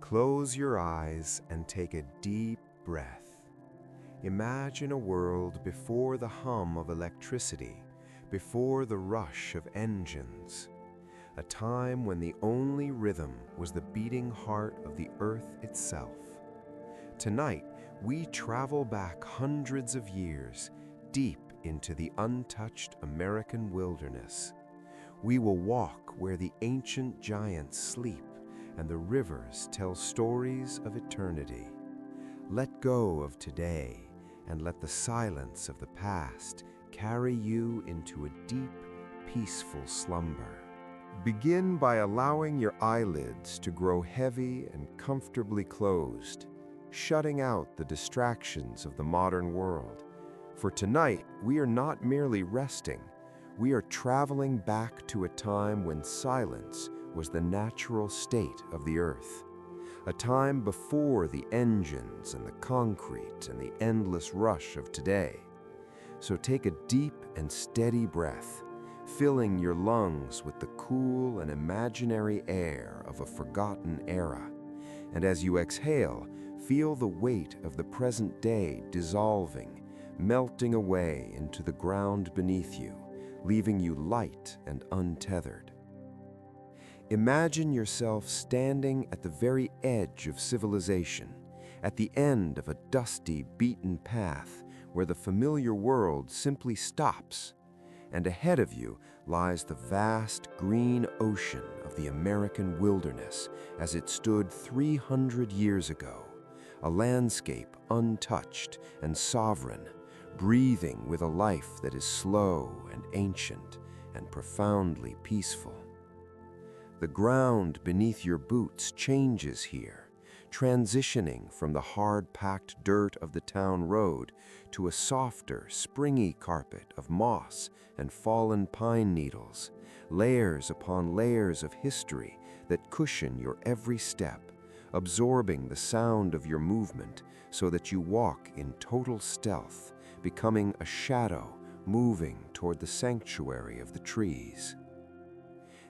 Close your eyes and take a deep breath. Imagine a world before the hum of electricity, before the rush of engines. A time when the only rhythm was the beating heart of the earth itself. Tonight, we travel back hundreds of years, deep into the untouched American wilderness. We will walk where the ancient giants sleep and the rivers tell stories of eternity. Let go of today and let the silence of the past carry you into a deep, peaceful slumber. Begin by allowing your eyelids to grow heavy and comfortably closed, shutting out the distractions of the modern world. For tonight, we are not merely resting, we are traveling back to a time when silence was the natural state of the earth. A time before the engines and the concrete and the endless rush of today. So take a deep and steady breath, filling your lungs with the cool and imaginary air of a forgotten era. And as you exhale, feel the weight of the present day dissolving, melting away into the ground beneath you, leaving you light and untethered. Imagine yourself standing at the very edge of civilization, at the end of a dusty, beaten path where the familiar world simply stops, and ahead of you lies the vast green ocean of the American wilderness as it stood 300 years ago, a landscape untouched and sovereign, breathing with a life that is slow and ancient and profoundly peaceful. The ground beneath your boots changes here, transitioning from the hard-packed dirt of the town road to a softer, springy carpet of moss and fallen pine needles, layers upon layers of history that cushion your every step, absorbing the sound of your movement so that you walk in total stealth, becoming a shadow moving toward the sanctuary of the trees.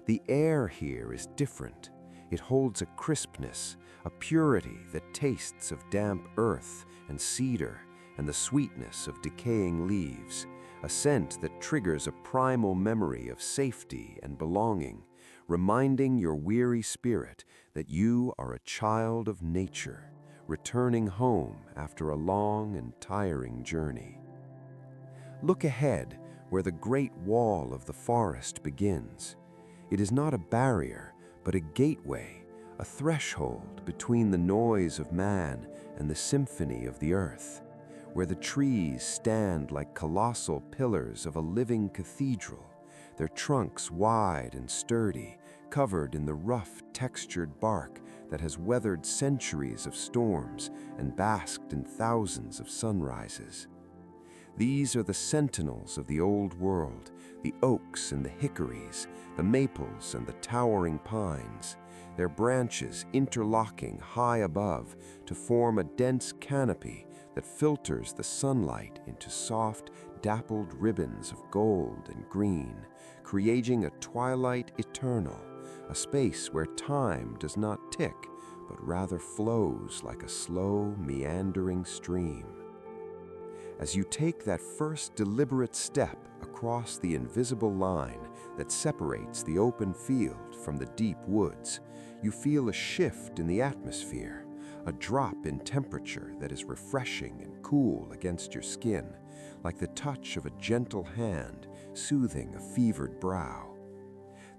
The air here is different. It holds a crispness, a purity that tastes of damp earth and cedar and the sweetness of decaying leaves, a scent that triggers a primal memory of safety and belonging, reminding your weary spirit that you are a child of nature, returning home after a long and tiring journey. Look ahead where the great wall of the forest begins. It is not a barrier, but a gateway, a threshold between the noise of man and the symphony of the earth, where the trees stand like colossal pillars of a living cathedral, their trunks wide and sturdy, covered in the rough, textured bark that has weathered centuries of storms and basked in thousands of sunrises. These are the sentinels of the old world, the oaks and the hickories, the maples and the towering pines, their branches interlocking high above to form a dense canopy that filters the sunlight into soft, dappled ribbons of gold and green, creating a twilight eternal, a space where time does not tick, but rather flows like a slow, meandering stream. As you take that first deliberate step across the invisible line that separates the open field from the deep woods, you feel a shift in the atmosphere, a drop in temperature that is refreshing and cool against your skin, like the touch of a gentle hand soothing a fevered brow.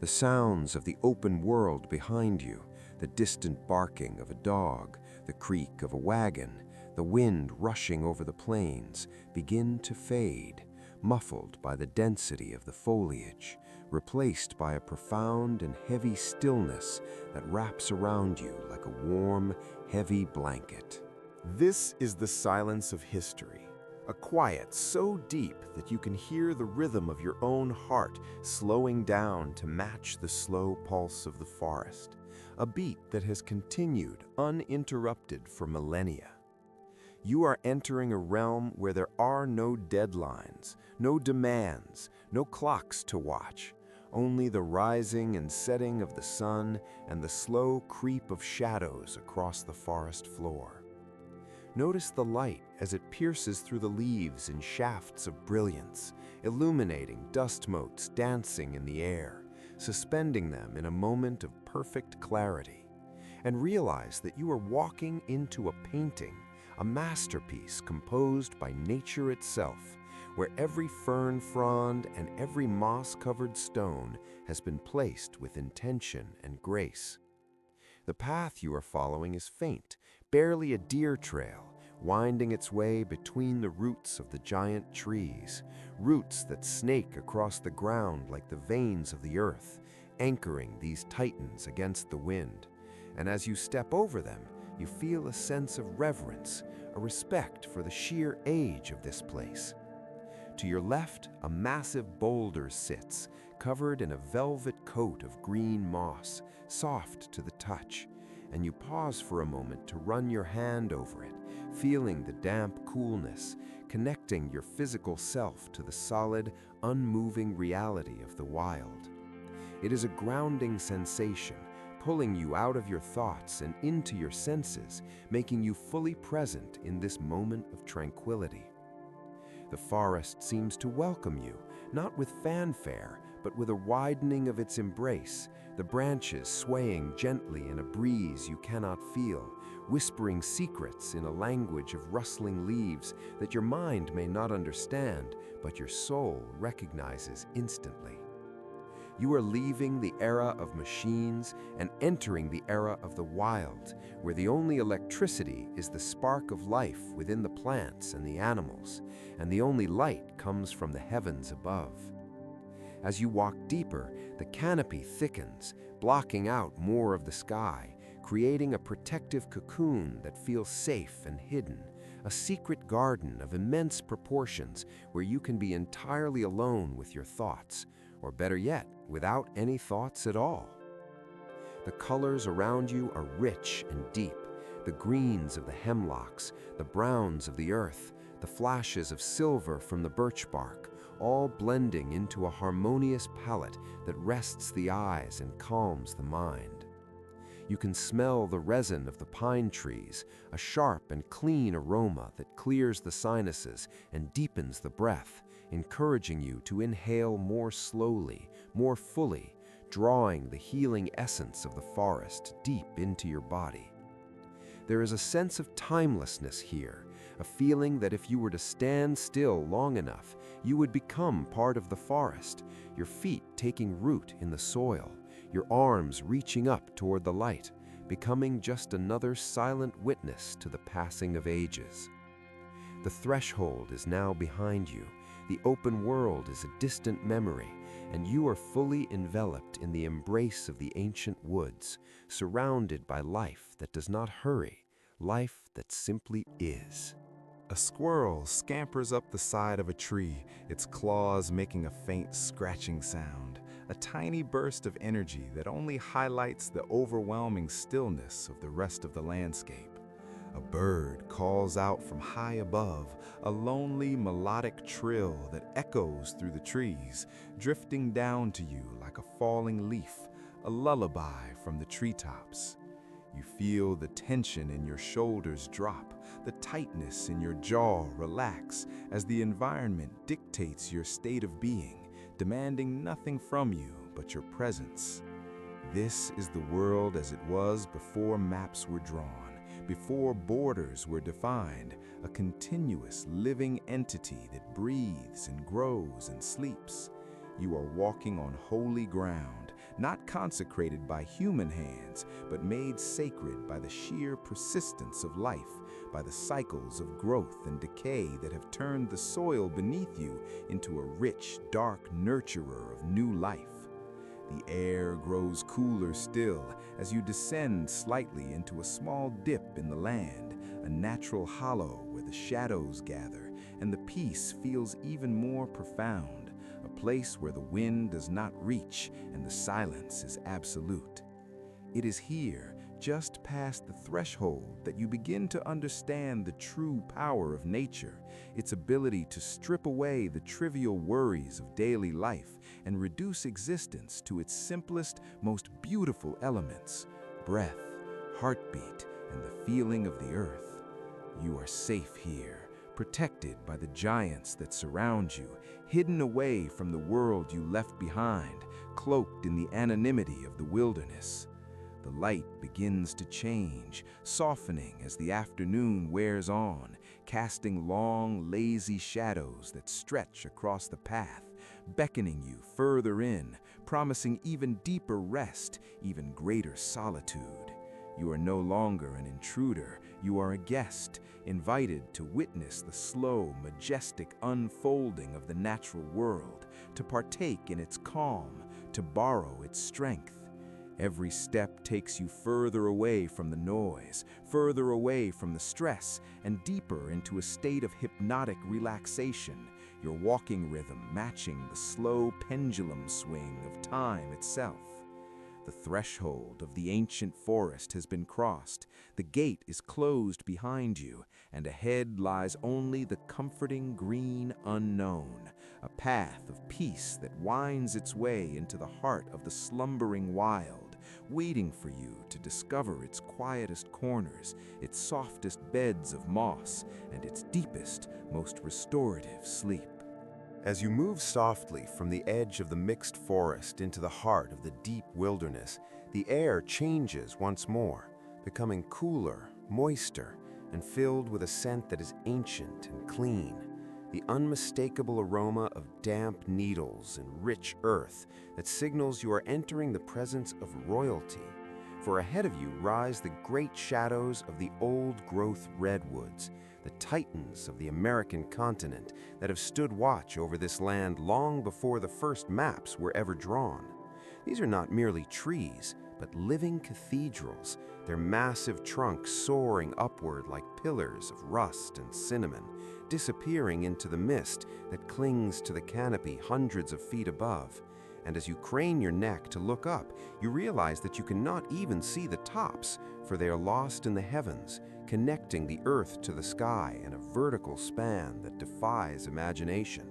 The sounds of the open world behind you, the distant barking of a dog, the creak of a wagon, the wind rushing over the plains, begin to fade, muffled by the density of the foliage, replaced by a profound and heavy stillness that wraps around you like a warm, heavy blanket. This is the silence of history, a quiet so deep that you can hear the rhythm of your own heart slowing down to match the slow pulse of the forest, a beat that has continued uninterrupted for millennia. You are entering a realm where there are no deadlines, no demands, no clocks to watch, only the rising and setting of the sun and the slow creep of shadows across the forest floor. Notice the light as it pierces through the leaves in shafts of brilliance, illuminating dust motes dancing in the air, suspending them in a moment of perfect clarity. And realize that you are walking into a painting, a masterpiece composed by nature itself, where every fern frond and every moss-covered stone has been placed with intention and grace. The path you are following is faint, barely a deer trail, winding its way between the roots of the giant trees, roots that snake across the ground like the veins of the earth, anchoring these titans against the wind. And as you step over them, you feel a sense of reverence, a respect for the sheer age of this place. To your left, a massive boulder sits, covered in a velvet coat of green moss, soft to the touch, and you pause for a moment to run your hand over it, feeling the damp coolness, connecting your physical self to the solid, unmoving reality of the wild. It is a grounding sensation, pulling you out of your thoughts and into your senses, making you fully present in this moment of tranquility. The forest seems to welcome you, not with fanfare, but with a widening of its embrace, the branches swaying gently in a breeze you cannot feel, whispering secrets in a language of rustling leaves that your mind may not understand, but your soul recognizes instantly. You are leaving the era of machines and entering the era of the wild, where the only electricity is the spark of life within the plants and the animals, and the only light comes from the heavens above. As you walk deeper, the canopy thickens, blocking out more of the sky, creating a protective cocoon that feels safe and hidden, a secret garden of immense proportions where you can be entirely alone with your thoughts, or better yet, without any thoughts at all. The colors around you are rich and deep, the greens of the hemlocks, the browns of the earth, the flashes of silver from the birch bark, all blending into a harmonious palette that rests the eyes and calms the mind. You can smell the resin of the pine trees, a sharp and clean aroma that clears the sinuses and deepens the breath, encouraging you to inhale more slowly, more fully, drawing the healing essence of the forest deep into your body. There is a sense of timelessness here, a feeling that if you were to stand still long enough, you would become part of the forest, your feet taking root in the soil, your arms reaching up toward the light, becoming just another silent witness to the passing of ages. The threshold is now behind you, the open world is a distant memory, and you are fully enveloped in the embrace of the ancient woods, surrounded by life that does not hurry, life that simply is. A squirrel scampers up the side of a tree, its claws making a faint scratching sound, a tiny burst of energy that only highlights the overwhelming stillness of the rest of the landscape. A bird calls out from high above, a lonely melodic trill that echoes through the trees, drifting down to you like a falling leaf, a lullaby from the treetops. You feel the tension in your shoulders drop, the tightness in your jaw relax as the environment dictates your state of being, demanding nothing from you but your presence. This is the world as it was before maps were drawn, before borders were defined, a continuous living entity that breathes and grows and sleeps. You are walking on holy ground, not consecrated by human hands, but made sacred by the sheer persistence of life, by the cycles of growth and decay that have turned the soil beneath you into a rich, dark nurturer of new life. The air grows cooler still as you descend slightly into a small dip in the land, a natural hollow where the shadows gather, and the peace feels even more profound, a place where the wind does not reach and the silence is absolute. It is here, just past the threshold that you begin to understand the true power of nature, its ability to strip away the trivial worries of daily life and reduce existence to its simplest, most beautiful elements: breath, heartbeat, and the feeling of the earth. You are safe here, protected by the giants that surround you, hidden away from the world you left behind, cloaked in the anonymity of the wilderness. The light begins to change, softening as the afternoon wears on, casting long, lazy shadows that stretch across the path, beckoning you further in, promising even deeper rest, even greater solitude. You are no longer an intruder, you are a guest, invited to witness the slow, majestic unfolding of the natural world, to partake in its calm, to borrow its strength. Every step takes you further away from the noise, further away from the stress, and deeper into a state of hypnotic relaxation, your walking rhythm matching the slow pendulum swing of time itself. The threshold of the ancient forest has been crossed, the gate is closed behind you, and ahead lies only the comforting green unknown, a path of peace that winds its way into the heart of the slumbering wild, waiting for you to discover its quietest corners, its softest beds of moss, and its deepest, most restorative sleep. As you move softly from the edge of the mixed forest into the heart of the deep wilderness, the air changes once more, becoming cooler, moister, and filled with a scent that is ancient and clean. The unmistakable aroma of damp needles and rich earth that signals you are entering the presence of royalty. For ahead of you rise the great shadows of the old-growth redwoods, the titans of the American continent that have stood watch over this land long before the first maps were ever drawn. These are not merely trees, but living cathedrals, their massive trunks soaring upward like pillars of rust and cinnamon, disappearing into the mist that clings to the canopy hundreds of feet above. And as you crane your neck to look up, you realize that you cannot even see the tops, for they are lost in the heavens, connecting the earth to the sky in a vertical span that defies imagination.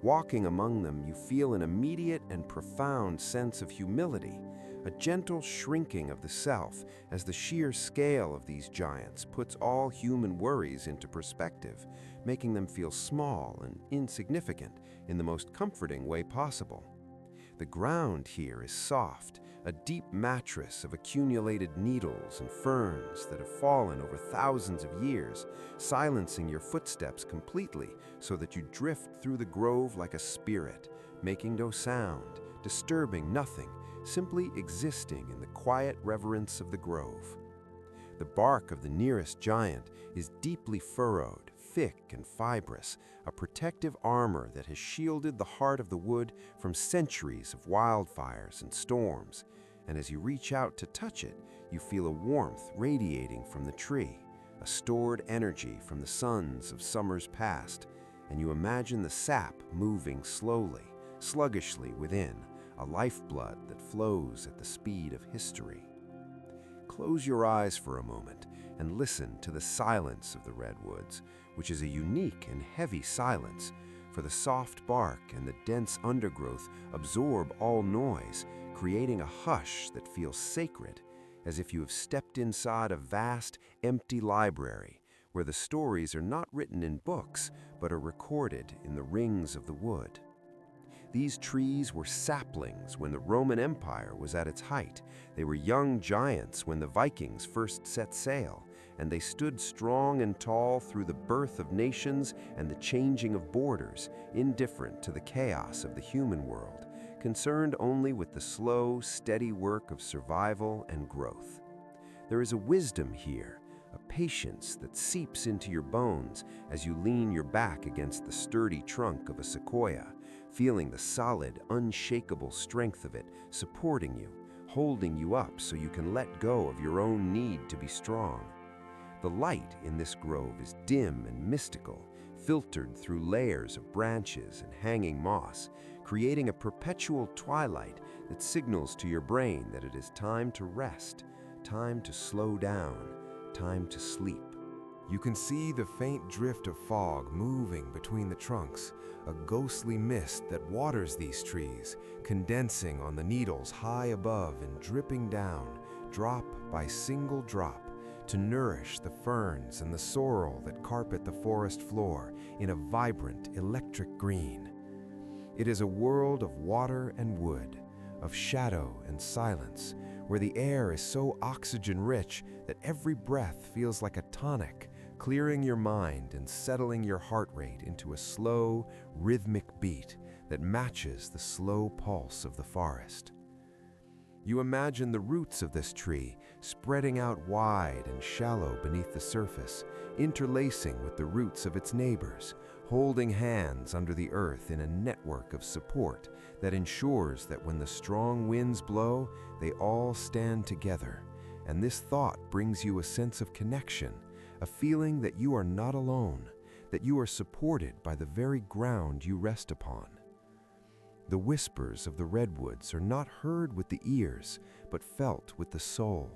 Walking among them, you feel an immediate and profound sense of humility, a gentle shrinking of the self as the sheer scale of these giants puts all human worries into perspective, making them feel small and insignificant in the most comforting way possible. The ground here is soft, a deep mattress of accumulated needles and ferns that have fallen over thousands of years, silencing your footsteps completely so that you drift through the grove like a spirit, making no sound, disturbing nothing, simply existing in the quiet reverence of the grove. The bark of the nearest giant is deeply furrowed, thick and fibrous, a protective armor that has shielded the heart of the wood from centuries of wildfires and storms. And as you reach out to touch it, you feel a warmth radiating from the tree, a stored energy from the suns of summers past, and you imagine the sap moving slowly, sluggishly within, a lifeblood that flows at the speed of history. Close your eyes for a moment and listen to the silence of the redwoods, which is a unique and heavy silence, for the soft bark and the dense undergrowth absorb all noise, creating a hush that feels sacred, as if you have stepped inside a vast, empty library, where the stories are not written in books, but are recorded in the rings of the wood. These trees were saplings when the Roman Empire was at its height. They were young giants when the Vikings first set sail, and they stood strong and tall through the birth of nations and the changing of borders, indifferent to the chaos of the human world, concerned only with the slow, steady work of survival and growth. There is a wisdom here, a patience that seeps into your bones as you lean your back against the sturdy trunk of a sequoia, feeling the solid, unshakable strength of it supporting you, holding you up so you can let go of your own need to be strong. The light in this grove is dim and mystical, filtered through layers of branches and hanging moss, creating a perpetual twilight that signals to your brain that it is time to rest, time to slow down, time to sleep. You can see the faint drift of fog moving between the trunks, a ghostly mist that waters these trees, condensing on the needles high above and dripping down, drop by single drop, to nourish the ferns and the sorrel that carpet the forest floor in a vibrant electric green. It is a world of water and wood, of shadow and silence, where the air is so oxygen-rich that every breath feels like a tonic, clearing your mind and settling your heart rate into a slow, rhythmic beat that matches the slow pulse of the forest. You imagine the roots of this tree spreading out wide and shallow beneath the surface, interlacing with the roots of its neighbors, holding hands under the earth in a network of support that ensures that when the strong winds blow, they all stand together. And this thought brings you a sense of connection, a feeling that you are not alone, that you are supported by the very ground you rest upon. The whispers of the redwoods are not heard with the ears, but felt with the soul,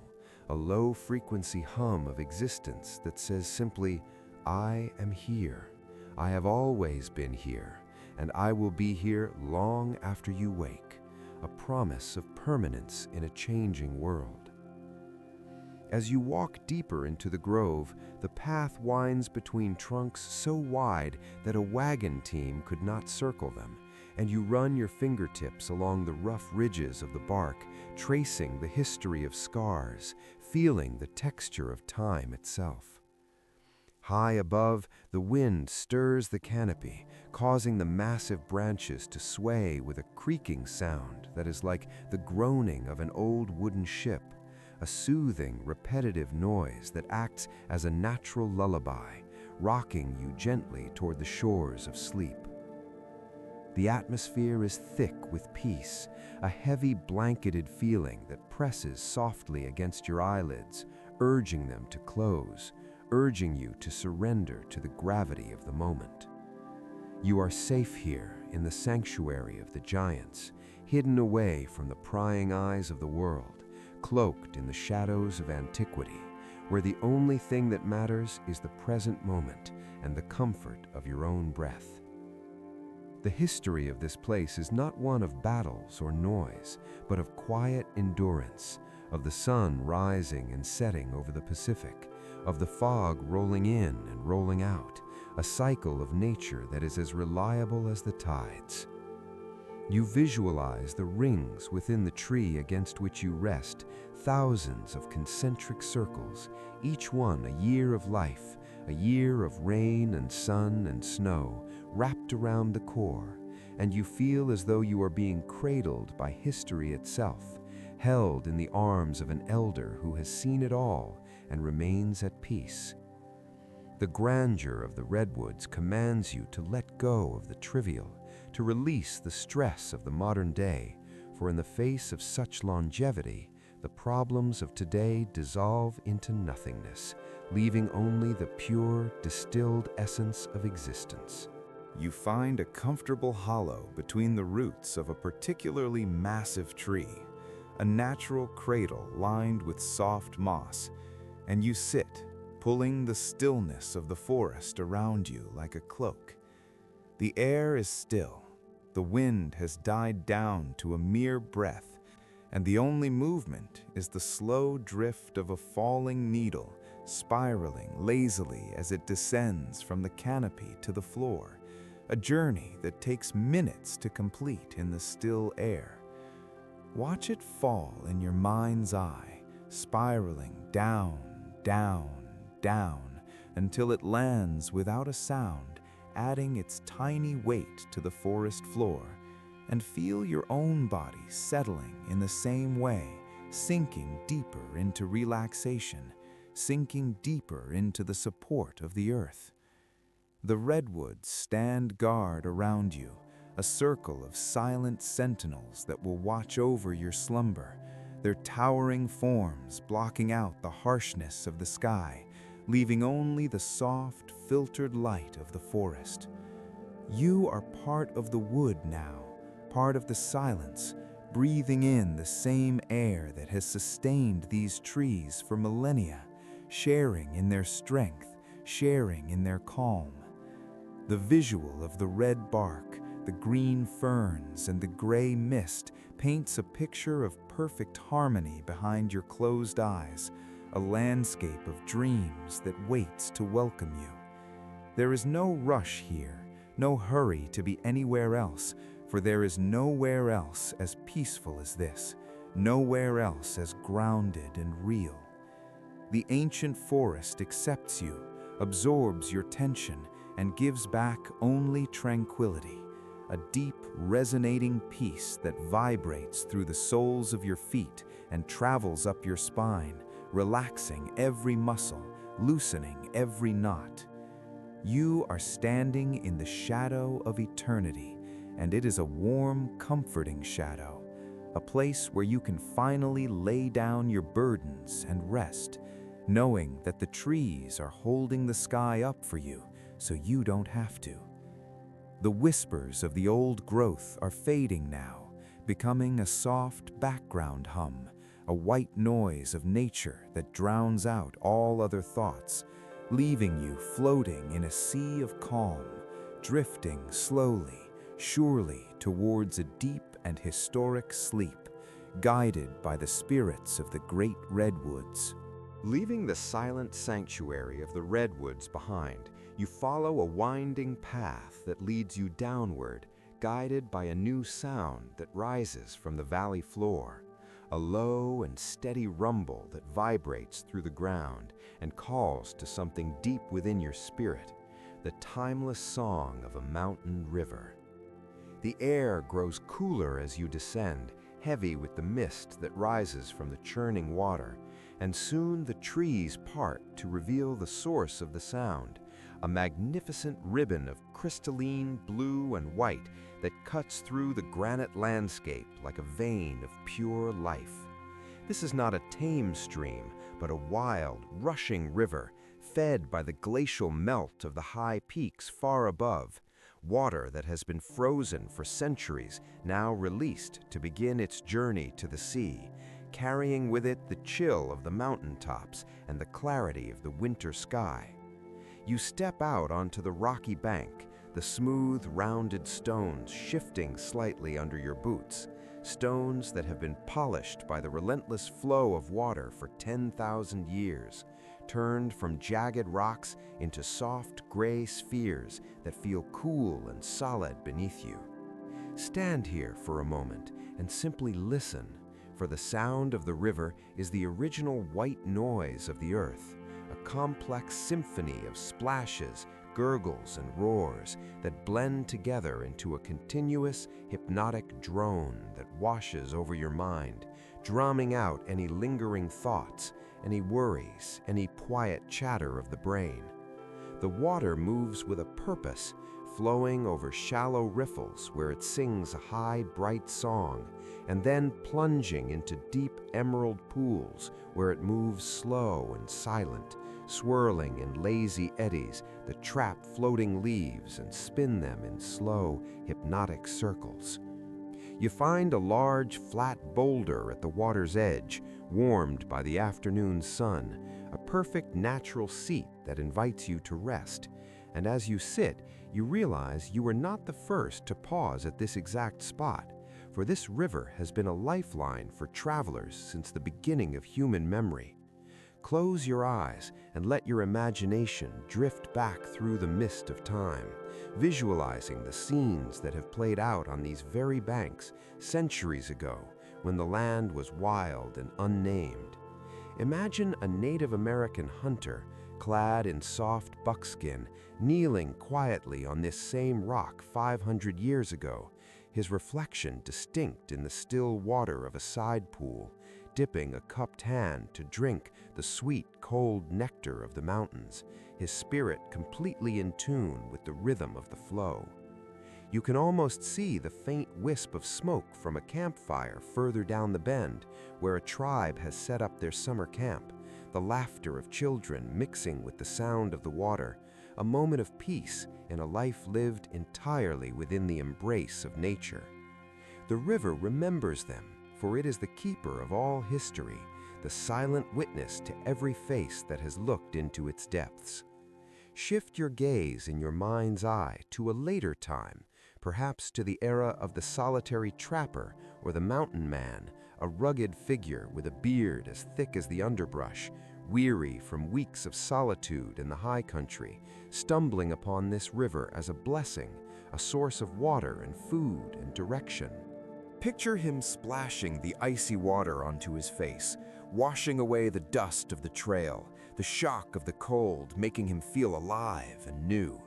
a low-frequency hum of existence that says simply, "I am here. I have always been here, and I will be here long after you wake," a promise of permanence in a changing world. As you walk deeper into the grove, the path winds between trunks so wide that a wagon team could not circle them, and you run your fingertips along the rough ridges of the bark, tracing the history of scars, feeling the texture of time itself. High above, the wind stirs the canopy, causing the massive branches to sway with a creaking sound that is like the groaning of an old wooden ship, a soothing, repetitive noise that acts as a natural lullaby, rocking you gently toward the shores of sleep. The atmosphere is thick with peace, a heavy blanketed feeling that presses softly against your eyelids, urging them to close, urging you to surrender to the gravity of the moment. You are safe here in the sanctuary of the giants, hidden away from the prying eyes of the world, cloaked in the shadows of antiquity, where the only thing that matters is the present moment and the comfort of your own breath. The history of this place is not one of battles or noise, but of quiet endurance, of the sun rising and setting over the Pacific, of the fog rolling in and rolling out, a cycle of nature that is as reliable as the tides. You visualize the rings within the tree against which you rest, thousands of concentric circles, each one a year of life, a year of rain and sun and snow, wrapped around the core, and you feel as though you are being cradled by history itself, held in the arms of an elder who has seen it all and remains at peace. The grandeur of the redwoods commands you to let go of the trivial, to release the stress of the modern day, for in the face of such longevity, the problems of today dissolve into nothingness, leaving only the pure, distilled essence of existence. You find a comfortable hollow between the roots of a particularly massive tree, a natural cradle lined with soft moss, and you sit, pulling the stillness of the forest around you like a cloak. The air is still, the wind has died down to a mere breath, and the only movement is the slow drift of a falling needle spiraling lazily as it descends from the canopy to the floor, a journey that takes minutes to complete in the still air. Watch it fall in your mind's eye, spiraling down, down, down, until it lands without a sound, adding its tiny weight to the forest floor, and feel your own body settling in the same way, sinking deeper into relaxation, sinking deeper into the support of the earth. The redwoods stand guard around you, a circle of silent sentinels that will watch over your slumber, their towering forms blocking out the harshness of the sky, leaving only the soft, filtered light of the forest. You are part of the wood now, part of the silence, breathing in the same air that has sustained these trees for millennia, sharing in their strength, sharing in their calm. The visual of the red bark, the green ferns, and the gray mist paints a picture of perfect harmony behind your closed eyes, a landscape of dreams that waits to welcome you. There is no rush here, no hurry to be anywhere else, for there is nowhere else as peaceful as this, nowhere else as grounded and real. The ancient forest accepts you, absorbs your tension, and gives back only tranquility, a deep, resonating peace that vibrates through the soles of your feet and travels up your spine, relaxing every muscle, loosening every knot. You are standing in the shadow of eternity, and it is a warm, comforting shadow, a place where you can finally lay down your burdens and rest, knowing that the trees are holding the sky up for you so you don't have to. The whispers of the old growth are fading now, becoming a soft background hum, a white noise of nature that drowns out all other thoughts, leaving you floating in a sea of calm, drifting slowly, surely towards a deep and historic sleep, guided by the spirits of the great redwoods. Leaving the silent sanctuary of the redwoods behind, you follow a winding path that leads you downward, guided by a new sound that rises from the valley floor, a low and steady rumble that vibrates through the ground and calls to something deep within your spirit, the timeless song of a mountain river. The air grows cooler as you descend, heavy with the mist that rises from the churning water, and soon the trees part to reveal the source of the sound, a magnificent ribbon of crystalline blue and white that cuts through the granite landscape like a vein of pure life. This is not a tame stream, but a wild, rushing river, fed by the glacial melt of the high peaks far above, water that has been frozen for centuries, now released to begin its journey to the sea, carrying with it the chill of the mountaintops and the clarity of the winter sky. You step out onto the rocky bank, the smooth, rounded stones shifting slightly under your boots, stones that have been polished by the relentless flow of water for 10,000 years, turned from jagged rocks into soft gray spheres that feel cool and solid beneath you. Stand here for a moment and simply listen, for the sound of the river is the original white noise of the earth, a complex symphony of splashes, gurgles, and roars that blend together into a continuous, hypnotic drone that washes over your mind, drumming out any lingering thoughts, any worries, any quiet chatter of the brain. The water moves with a purpose, flowing over shallow riffles where it sings a high, bright song, and then plunging into deep emerald pools where it moves slow and silent, swirling in lazy eddies that trap floating leaves and spin them in slow, hypnotic circles. You find a large, flat boulder at the water's edge, warmed by the afternoon sun, a perfect natural seat that invites you to rest. And as you sit, you realize you are not the first to pause at this exact spot, for this river has been a lifeline for travelers since the beginning of human memory. Close your eyes and let your imagination drift back through the mist of time, visualizing the scenes that have played out on these very banks centuries ago when the land was wild and unnamed. Imagine a Native American hunter, clad in soft buckskin, kneeling quietly on this same rock 500 years ago, his reflection distinct in the still water of a side pool, dipping a cupped hand to drink the sweet, cold nectar of the mountains, his spirit completely in tune with the rhythm of the flow. You can almost see the faint wisp of smoke from a campfire further down the bend, where a tribe has set up their summer camp, the laughter of children mixing with the sound of the water, a moment of peace in a life lived entirely within the embrace of nature. The river remembers them, for it is the keeper of all history, the silent witness to every face that has looked into its depths. Shift your gaze in your mind's eye to a later time, perhaps to the era of the solitary trapper or the mountain man, a rugged figure with a beard as thick as the underbrush, weary from weeks of solitude in the high country, stumbling upon this river as a blessing, a source of water and food and direction. Picture him splashing the icy water onto his face, washing away the dust of the trail, the shock of the cold making him feel alive and new.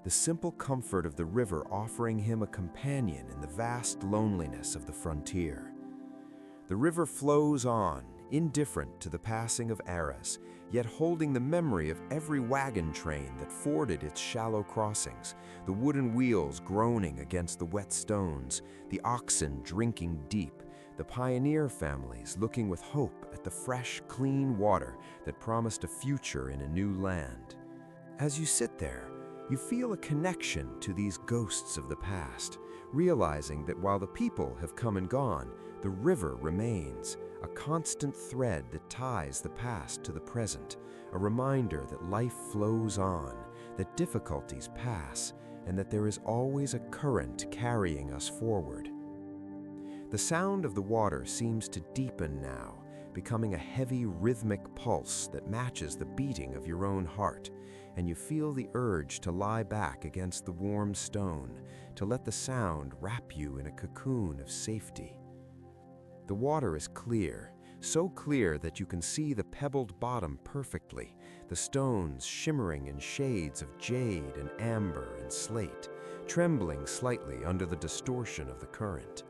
The simple comfort of the river offering him a companion in the vast loneliness of the frontier. The river flows on, indifferent to the passing of eras, yet holding the memory of every wagon train that forded its shallow crossings, the wooden wheels groaning against the wet stones, the oxen drinking deep, the pioneer families looking with hope at the fresh, clean water that promised a future in a new land. As you sit there, you feel a connection to these ghosts of the past, realizing that while the people have come and gone, the river remains, a constant thread that ties the past to the present, a reminder that life flows on, that difficulties pass, and that there is always a current carrying us forward. The sound of the water seems to deepen now, becoming a heavy rhythmic pulse that matches the beating of your own heart, and you feel the urge to lie back against the warm stone, to let the sound wrap you in a cocoon of safety. The water is clear, so clear that you can see the pebbled bottom perfectly, the stones shimmering in shades of jade and amber and slate, trembling slightly under the distortion of the current.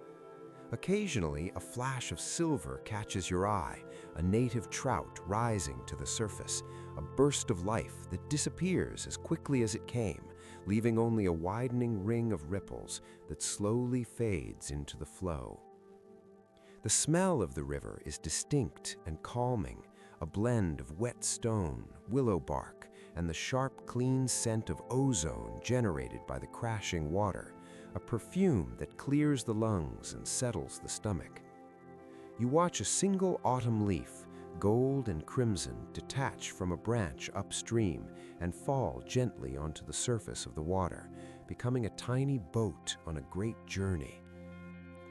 Occasionally, a flash of silver catches your eye, a native trout rising to the surface, a burst of life that disappears as quickly as it came, leaving only a widening ring of ripples that slowly fades into the flow. The smell of the river is distinct and calming, a blend of wet stone, willow bark, and the sharp, clean scent of ozone generated by the crashing water, a perfume that clears the lungs and settles the stomach. You watch a single autumn leaf, gold and crimson, detach from a branch upstream and fall gently onto the surface of the water, becoming a tiny boat on a great journey.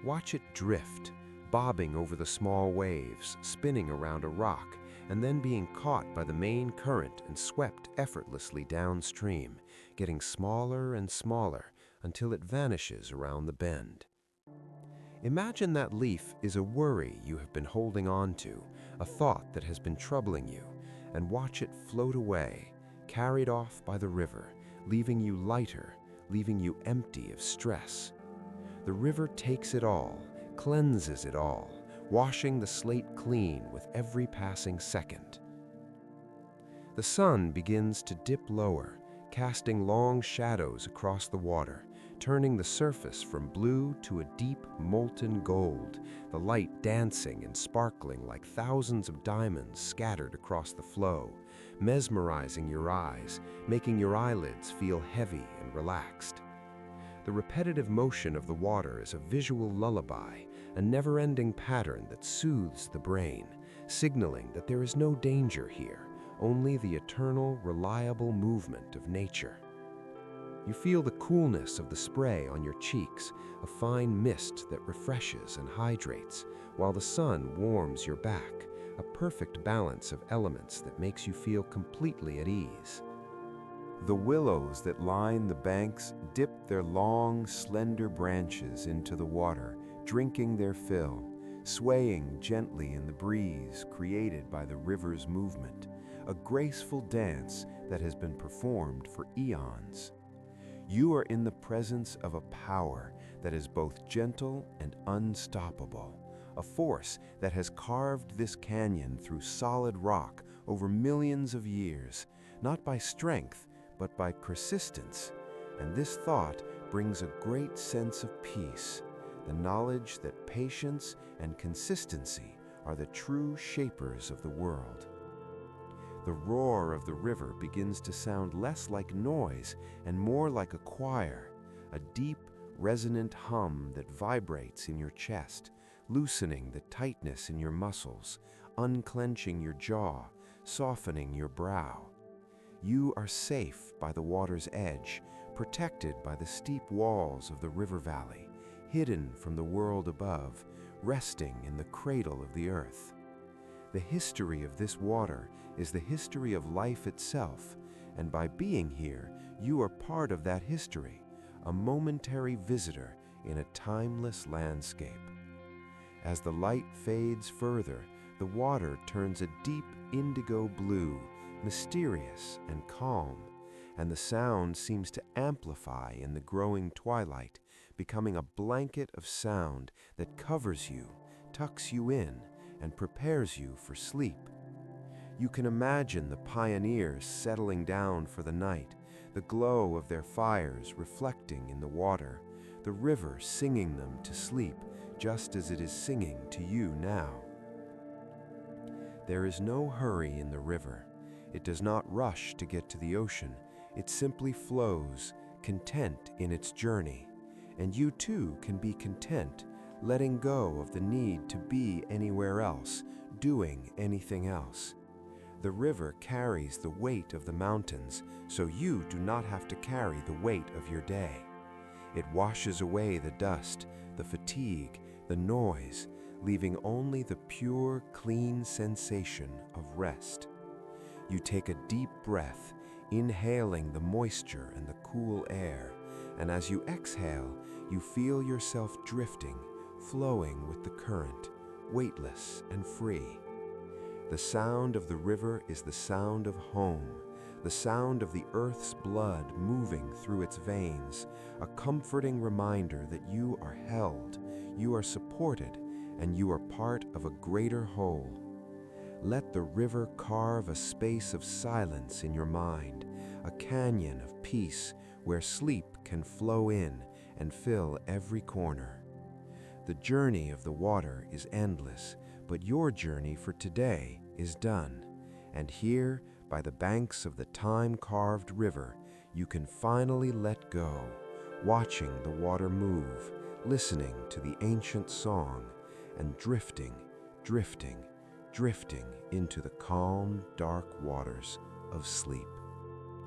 Watch it drift, bobbing over the small waves, spinning around a rock, and then being caught by the main current and swept effortlessly downstream, getting smaller and smaller until it vanishes around the bend. Imagine that leaf is a worry you have been holding on to, a thought that has been troubling you, and watch it float away, carried off by the river, leaving you lighter, leaving you empty of stress. The river takes it all, cleanses it all, washing the slate clean with every passing second. The sun begins to dip lower, casting long shadows across the water, turning the surface from blue to a deep molten gold, the light dancing and sparkling like thousands of diamonds scattered across the flow, mesmerizing your eyes, making your eyelids feel heavy and relaxed. The repetitive motion of the water is a visual lullaby, a never-ending pattern that soothes the brain, signaling that there is no danger here, only the eternal, reliable movement of nature. You feel the coolness of the spray on your cheeks, a fine mist that refreshes and hydrates, while the sun warms your back, a perfect balance of elements that makes you feel completely at ease. The willows that line the banks dip their long, slender branches into the water, drinking their fill, swaying gently in the breeze created by the river's movement, a graceful dance that has been performed for eons. You are in the presence of a power that is both gentle and unstoppable, a force that has carved this canyon through solid rock over millions of years, not by strength, but by persistence. And this thought brings a great sense of peace, the knowledge that patience and consistency are the true shapers of the world. The roar of the river begins to sound less like noise and more like a choir, a deep, resonant hum that vibrates in your chest, loosening the tightness in your muscles, unclenching your jaw, softening your brow. You are safe by the water's edge, protected by the steep walls of the river valley, hidden from the world above, resting in the cradle of the earth. The history of this water is the history of life itself, and by being here, you are part of that history, a momentary visitor in a timeless landscape. As the light fades further, the water turns a deep indigo blue, mysterious and calm, and the sound seems to amplify in the growing twilight, becoming a blanket of sound that covers you, tucks you in, and prepares you for sleep. You can imagine the pioneers settling down for the night, the glow of their fires reflecting in the water, the river singing them to sleep just as it is singing to you now. There is no hurry in the river. It does not rush to get to the ocean. It simply flows, content in its journey. And you too can be content, letting go of the need to be anywhere else, doing anything else. The river carries the weight of the mountains, so you do not have to carry the weight of your day. It washes away the dust, the fatigue, the noise, leaving only the pure, clean sensation of rest. You take a deep breath, inhaling the moisture and the cool air, and as you exhale, you feel yourself drifting, flowing with the current, weightless and free. The sound of the river is the sound of home, the sound of the earth's blood moving through its veins, a comforting reminder that you are held, you are supported, and you are part of a greater whole. Let the river carve a space of silence in your mind, a canyon of peace where sleep can flow in and fill every corner. The journey of the water is endless, but your journey for today is done. And here, by the banks of the time-carved river, you can finally let go, watching the water move, listening to the ancient song, and drifting, drifting, drifting into the calm, dark waters of sleep.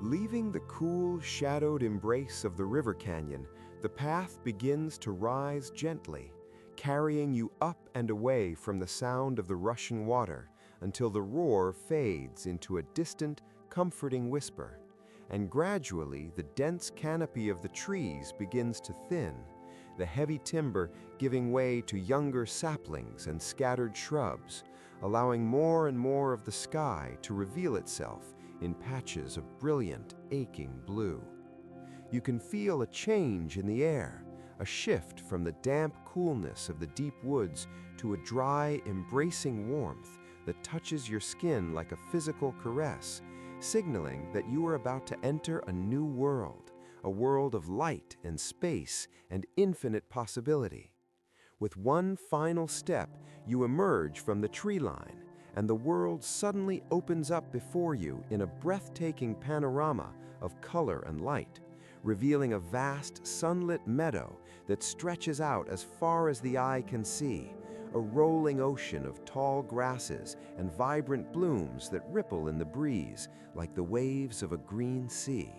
Leaving the cool, shadowed embrace of the river canyon, the path begins to rise gently, carrying you up and away from the sound of the rushing water until the roar fades into a distant, comforting whisper, and gradually the dense canopy of the trees begins to thin, the heavy timber giving way to younger saplings and scattered shrubs, allowing more and more of the sky to reveal itself in patches of brilliant, aching blue. You can feel a change in the air, a shift from the damp coolness of the deep woods to a dry, embracing warmth that touches your skin like a physical caress, signaling that you are about to enter a new world, a world of light and space and infinite possibility. With one final step, you emerge from the tree line, and the world suddenly opens up before you in a breathtaking panorama of color and light, revealing a vast, sunlit meadow that stretches out as far as the eye can see, a rolling ocean of tall grasses and vibrant blooms that ripple in the breeze like the waves of a green sea.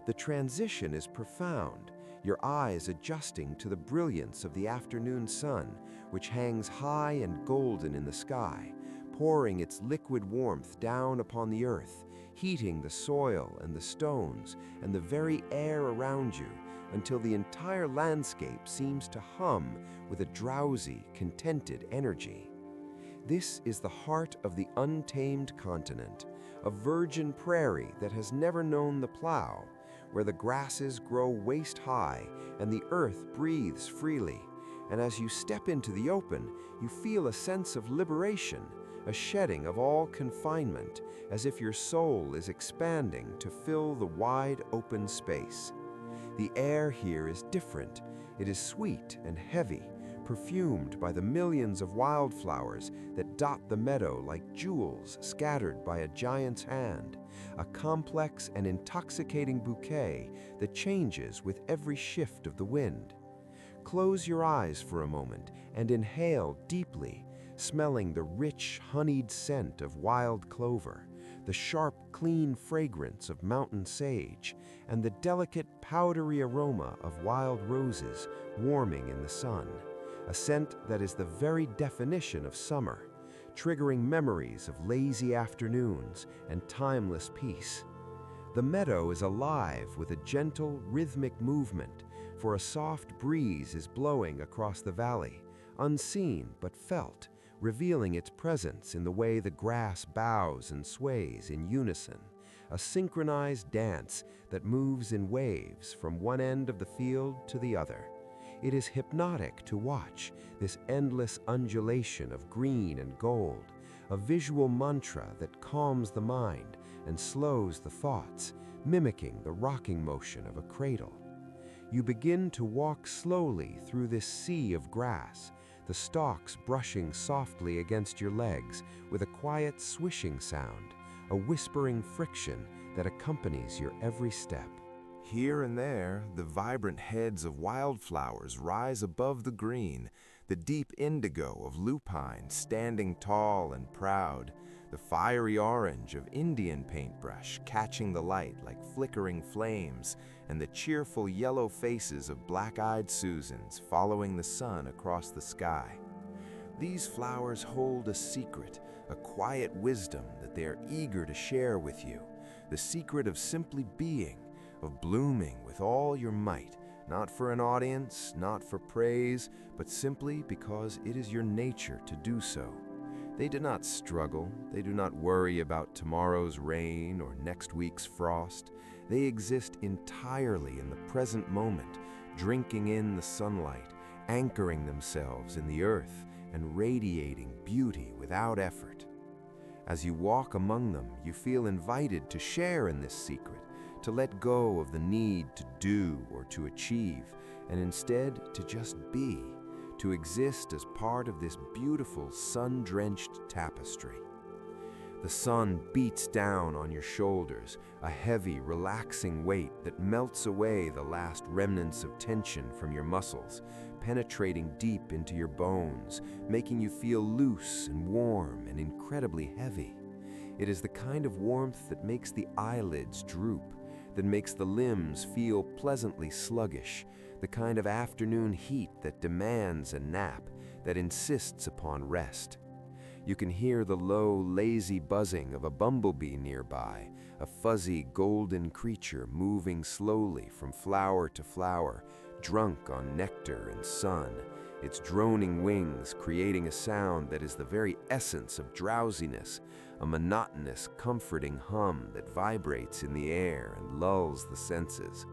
The transition is profound, your eyes adjusting to the brilliance of the afternoon sun, which hangs high and golden in the sky, pouring its liquid warmth down upon the earth, heating the soil and the stones and the very air around you until the entire landscape seems to hum with a drowsy, contented energy. This is the heart of the untamed continent, a virgin prairie that has never known the plow, where the grasses grow waist-high and the earth breathes freely. And as you step into the open, you feel a sense of liberation, a shedding of all confinement, as if your soul is expanding to fill the wide open space. The air here is different. It is sweet and heavy, perfumed by the millions of wildflowers that dot the meadow like jewels scattered by a giant's hand, a complex and intoxicating bouquet that changes with every shift of the wind. Close your eyes for a moment and inhale deeply, smelling the rich, honeyed scent of wild clover, the sharp, clean fragrance of mountain sage, and the delicate, powdery aroma of wild roses warming in the sun, a scent that is the very definition of summer, triggering memories of lazy afternoons and timeless peace. The meadow is alive with a gentle, rhythmic movement, for a soft breeze is blowing across the valley, unseen but felt, revealing its presence in the way the grass bows and sways in unison, a synchronized dance that moves in waves from one end of the field to the other. It is hypnotic to watch this endless undulation of green and gold, a visual mantra that calms the mind and slows the thoughts, mimicking the rocking motion of a cradle. You begin to walk slowly through this sea of grass, the stalks brushing softly against your legs with a quiet swishing sound, a whispering friction that accompanies your every step. Here and there, the vibrant heads of wildflowers rise above the green, the deep indigo of lupine standing tall and proud, the fiery orange of Indian paintbrush catching the light like flickering flames, and the cheerful yellow faces of black-eyed Susans following the sun across the sky. These flowers hold a secret, a quiet wisdom that they are eager to share with you, the secret of simply being, of blooming with all your might, not for an audience, not for praise, but simply because it is your nature to do so. They do not struggle, they do not worry about tomorrow's rain or next week's frost. They exist entirely in the present moment, drinking in the sunlight, anchoring themselves in the earth, and radiating beauty without effort. As you walk among them, you feel invited to share in this secret, to let go of the need to do or to achieve, and instead to just be, to exist as part of this beautiful sun-drenched tapestry. The sun beats down on your shoulders, a heavy, relaxing weight that melts away the last remnants of tension from your muscles, penetrating deep into your bones, making you feel loose and warm and incredibly heavy. It is the kind of warmth that makes the eyelids droop, that makes the limbs feel pleasantly sluggish, the kind of afternoon heat that demands a nap, that insists upon rest. You can hear the low, lazy buzzing of a bumblebee nearby, a fuzzy, golden creature moving slowly from flower to flower, drunk on nectar and sun, its droning wings creating a sound that is the very essence of drowsiness, a monotonous, comforting hum that vibrates in the air and lulls the senses.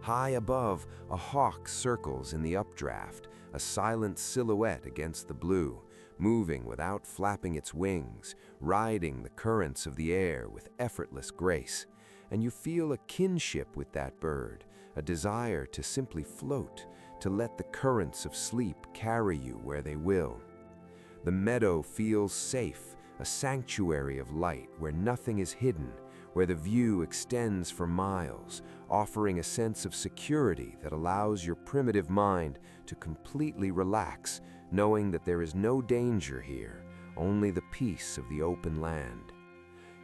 High above, a hawk circles in the updraft, a silent silhouette against the blue, moving without flapping its wings, riding the currents of the air with effortless grace. And you feel a kinship with that bird, a desire to simply float, to let the currents of sleep carry you where they will. The meadow feels safe, a sanctuary of light where nothing is hidden, where the view extends for miles, offering a sense of security that allows your primitive mind to completely relax, knowing that there is no danger here, only the peace of the open land.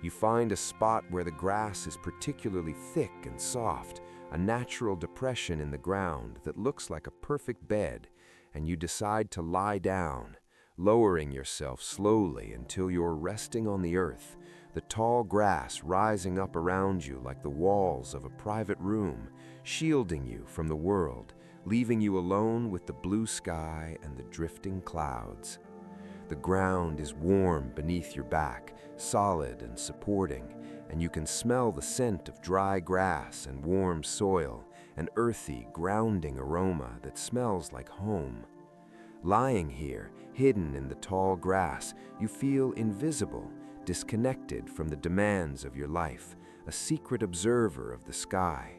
You find a spot where the grass is particularly thick and soft, a natural depression in the ground that looks like a perfect bed, and you decide to lie down, lowering yourself slowly until you're resting on the earth, the tall grass rising up around you like the walls of a private room, shielding you from the world, leaving you alone with the blue sky and the drifting clouds. The ground is warm beneath your back, solid and supporting, and you can smell the scent of dry grass and warm soil, an earthy, grounding aroma that smells like home. Lying here, hidden in the tall grass, you feel invisible, disconnected from the demands of your life, a secret observer of the sky.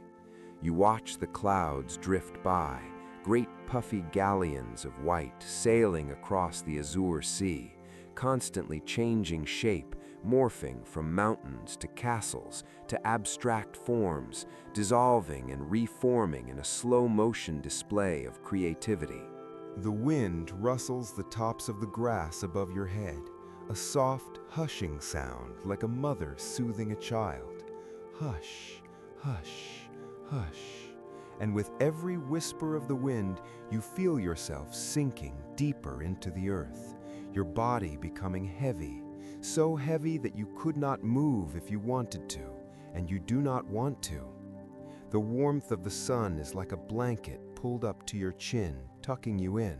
You watch the clouds drift by, great puffy galleons of white sailing across the azure sea, constantly changing shape, morphing from mountains to castles to abstract forms, dissolving and reforming in a slow-motion display of creativity. The wind rustles the tops of the grass above your head, a soft, hushing sound like a mother soothing a child. Hush, hush, hush. And with every whisper of the wind, you feel yourself sinking deeper into the earth, your body becoming heavy, so heavy that you could not move if you wanted to, and you do not want to. The warmth of the sun is like a blanket pulled up to your chin, tucking you in,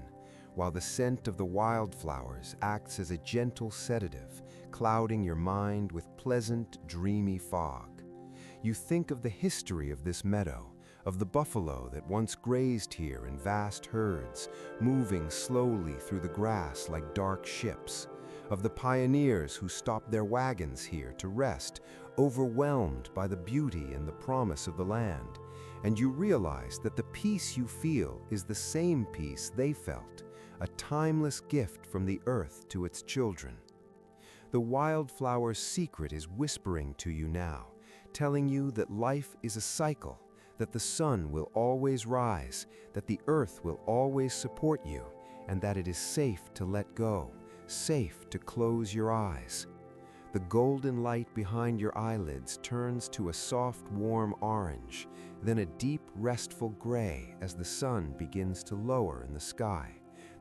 while the scent of the wildflowers acts as a gentle sedative, clouding your mind with pleasant, dreamy fog. You think of the history of this meadow, of the buffalo that once grazed here in vast herds, moving slowly through the grass like dark ships, of the pioneers who stopped their wagons here to rest, overwhelmed by the beauty and the promise of the land, and you realize that the peace you feel is the same peace they felt, a timeless gift from the earth to its children. The wildflower's secret is whispering to you now, telling you that life is a cycle, that the sun will always rise, that the earth will always support you, and that it is safe to let go, safe to close your eyes. The golden light behind your eyelids turns to a soft, warm orange, then a deep, restful gray as the sun begins to lower in the sky,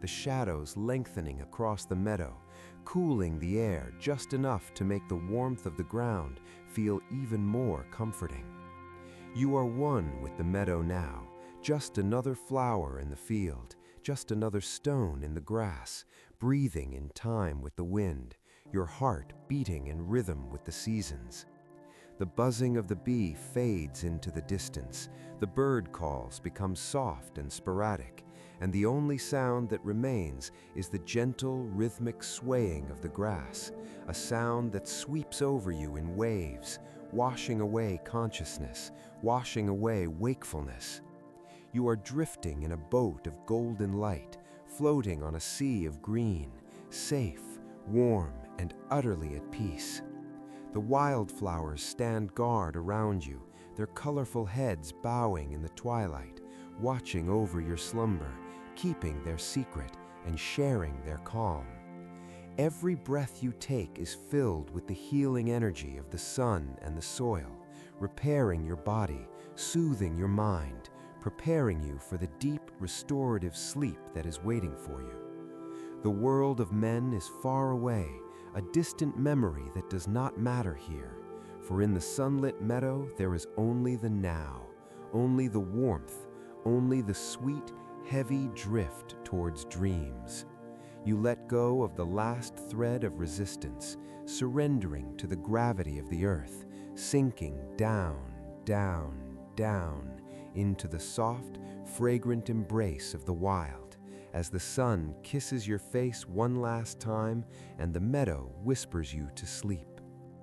the shadows lengthening across the meadow, cooling the air just enough to make the warmth of the ground feel even more comforting. You are one with the meadow now, just another flower in the field, just another stone in the grass, breathing in time with the wind, your heart beating in rhythm with the seasons. The buzzing of the bee fades into the distance, the bird calls become soft and sporadic, and the only sound that remains is the gentle, rhythmic swaying of the grass, a sound that sweeps over you in waves, washing away consciousness, washing away wakefulness. You are drifting in a boat of golden light, floating on a sea of green, safe, warm, and utterly at peace. The wildflowers stand guard around you, their colorful heads bowing in the twilight, watching over your slumber, keeping their secret and sharing their calm. Every breath you take is filled with the healing energy of the sun and the soil, repairing your body, soothing your mind, preparing you for the deep, restorative sleep that is waiting for you. The world of men is far away, a distant memory that does not matter here, for in the sunlit meadow there is only the now, only the warmth, only the sweet, heavy drift towards dreams. You let go of the last thread of resistance, surrendering to the gravity of the earth, sinking down, down, down into the soft, fragrant embrace of the wild, as the sun kisses your face one last time and the meadow whispers you to sleep.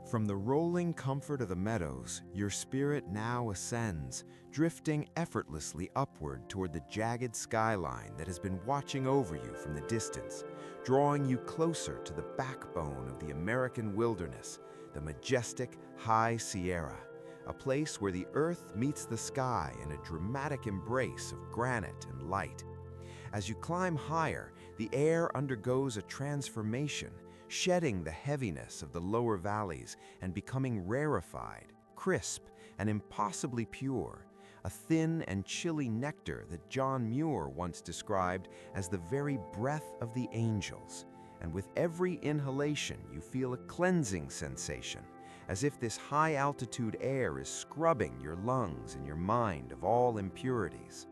From the rolling comfort of the meadows, your spirit now ascends, drifting effortlessly upward toward the jagged skyline that has been watching over you from the distance, drawing you closer to the backbone of the American wilderness, the majestic High Sierra, a place where the earth meets the sky in a dramatic embrace of granite and light. As you climb higher, the air undergoes a transformation, shedding the heaviness of the lower valleys and becoming rarefied, crisp, and impossibly pure, a thin and chilly nectar that John Muir once described as the very breath of the angels. And with every inhalation, you feel a cleansing sensation, as if this high-altitude air is scrubbing your lungs and your mind of all impurities.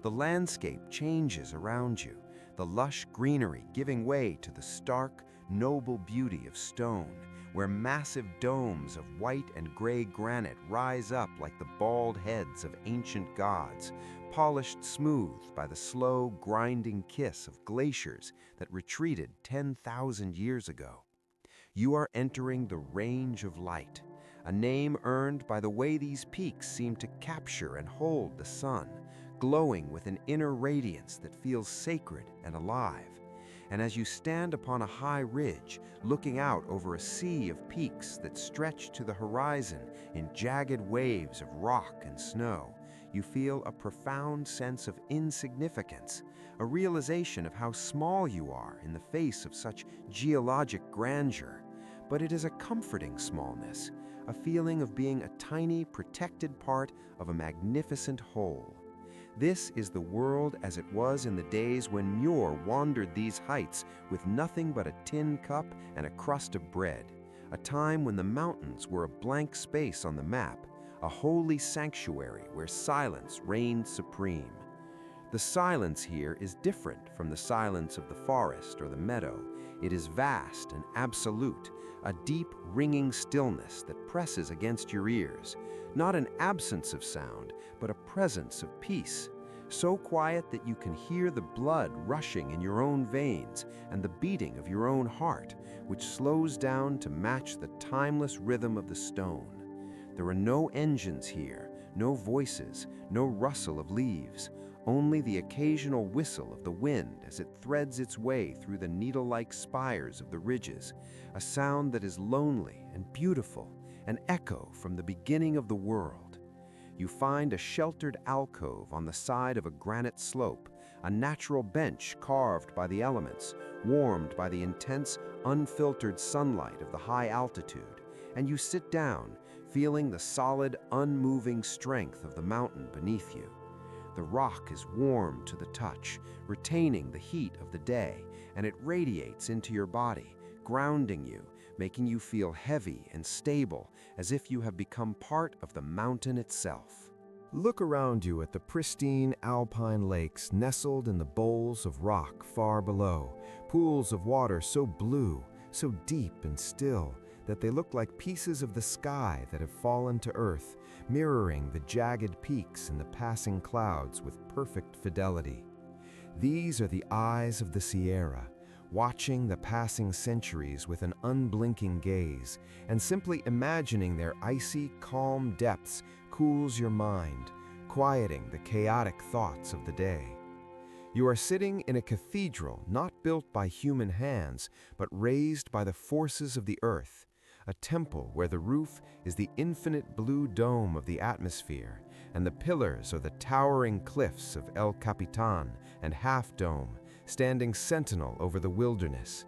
The landscape changes around you, the lush greenery giving way to the stark, noble beauty of stone, where massive domes of white and gray granite rise up like the bald heads of ancient gods, polished smooth by the slow, grinding kiss of glaciers that retreated 10,000 years ago. You are entering the range of light, a name earned by the way these peaks seem to capture and hold the sun, glowing with an inner radiance that feels sacred and alive. and as you stand upon a high ridge, looking out over a sea of peaks that stretch to the horizon in jagged waves of rock and snow, you feel a profound sense of insignificance, a realization of how small you are in the face of such geologic grandeur. But it is a comforting smallness, a feeling of being a tiny, protected part of a magnificent whole. This is the world as it was in the days when Muir wandered these heights with nothing but a tin cup and a crust of bread, a time when the mountains were a blank space on the map, a holy sanctuary where silence reigned supreme. The silence here is different from the silence of the forest or the meadow. It is vast and absolute, a deep, ringing stillness that presses against your ears, not an absence of sound, but a presence of peace, so quiet that you can hear the blood rushing in your own veins and the beating of your own heart, which slows down to match the timeless rhythm of the stone. There are no engines here, no voices, no rustle of leaves, only the occasional whistle of the wind as it threads its way through the needle-like spires of the ridges, a sound that is lonely and beautiful, an echo from the beginning of the world. You find a sheltered alcove on the side of a granite slope, a natural bench carved by the elements, warmed by the intense, unfiltered sunlight of the high altitude, and you sit down, feeling the solid, unmoving strength of the mountain beneath you. The rock is warm to the touch, retaining the heat of the day, and it radiates into your body, grounding you, making you feel heavy and stable, as if you have become part of the mountain itself. Look around you at the pristine alpine lakes nestled in the bowls of rock far below, pools of water so blue, so deep and still, that they look like pieces of the sky that have fallen to earth, mirroring the jagged peaks and the passing clouds with perfect fidelity. These are the eyes of the Sierra, watching the passing centuries with an unblinking gaze, and simply imagining their icy, calm depths cools your mind, quieting the chaotic thoughts of the day. You are sitting in a cathedral not built by human hands, but raised by the forces of the earth, a temple where the roof is the infinite blue dome of the atmosphere, and the pillars are the towering cliffs of El Capitan and Half Dome, standing sentinel over the wilderness.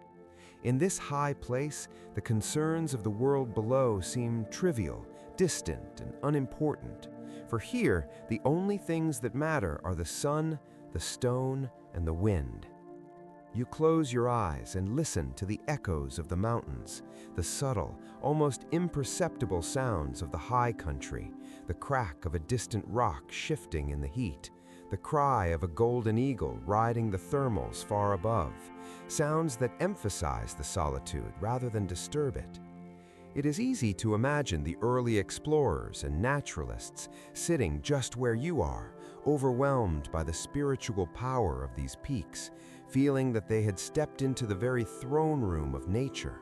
In this high place, the concerns of the world below seem trivial, distant, and unimportant, for here the only things that matter are the sun, the stone, and the wind. You close your eyes and listen to the echoes of the mountains, the subtle, almost imperceptible sounds of the high country, the crack of a distant rock shifting in the heat, the cry of a golden eagle riding the thermals far above, sounds that emphasize the solitude rather than disturb it. It is easy to imagine the early explorers and naturalists sitting just where you are, overwhelmed by the spiritual power of these peaks, feeling that they had stepped into the very throne room of nature.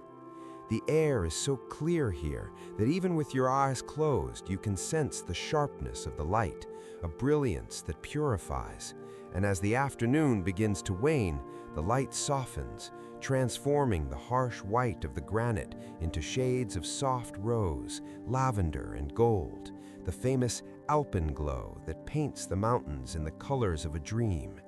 The air is so clear here that even with your eyes closed, you can sense the sharpness of the light, a brilliance that purifies. And as the afternoon begins to wane, the light softens, transforming the harsh white of the granite into shades of soft rose, lavender, and gold, the famous alpenglow that paints the mountains in the colors of a dream.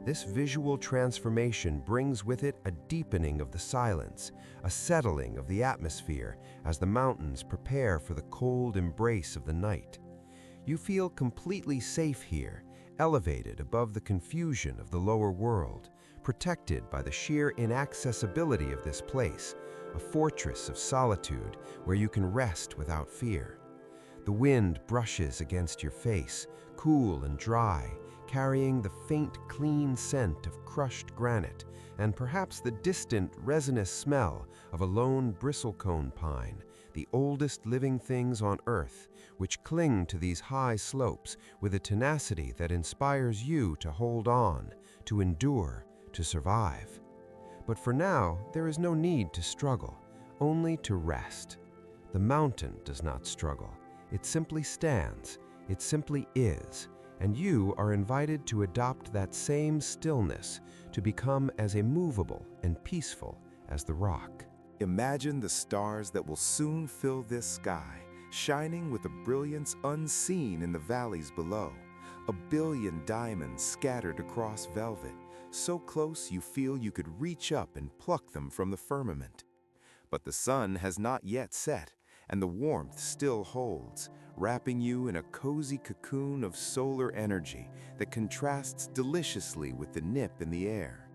This visual transformation brings with it a deepening of the silence, a settling of the atmosphere as the mountains prepare for the cold embrace of the night. You feel completely safe here, elevated above the confusion of the lower world, protected by the sheer inaccessibility of this place, a fortress of solitude where you can rest without fear. The wind brushes against your face, cool and dry, carrying the faint, clean scent of crushed granite and perhaps the distant, resinous smell of a lone bristlecone pine, the oldest living things on Earth, which cling to these high slopes with a tenacity that inspires you to hold on, to endure, to survive. But for now, there is no need to struggle, only to rest. The mountain does not struggle. It simply stands. It simply is. and you are invited to adopt that same stillness to become as immovable and peaceful as the rock. Imagine the stars that will soon fill this sky, shining with a brilliance unseen in the valleys below. A billion diamonds scattered across velvet, so close you feel you could reach up and pluck them from the firmament. But the sun has not yet set, and the warmth still holds, wrapping you in a cozy cocoon of solar energy that contrasts deliciously with the nip in the air.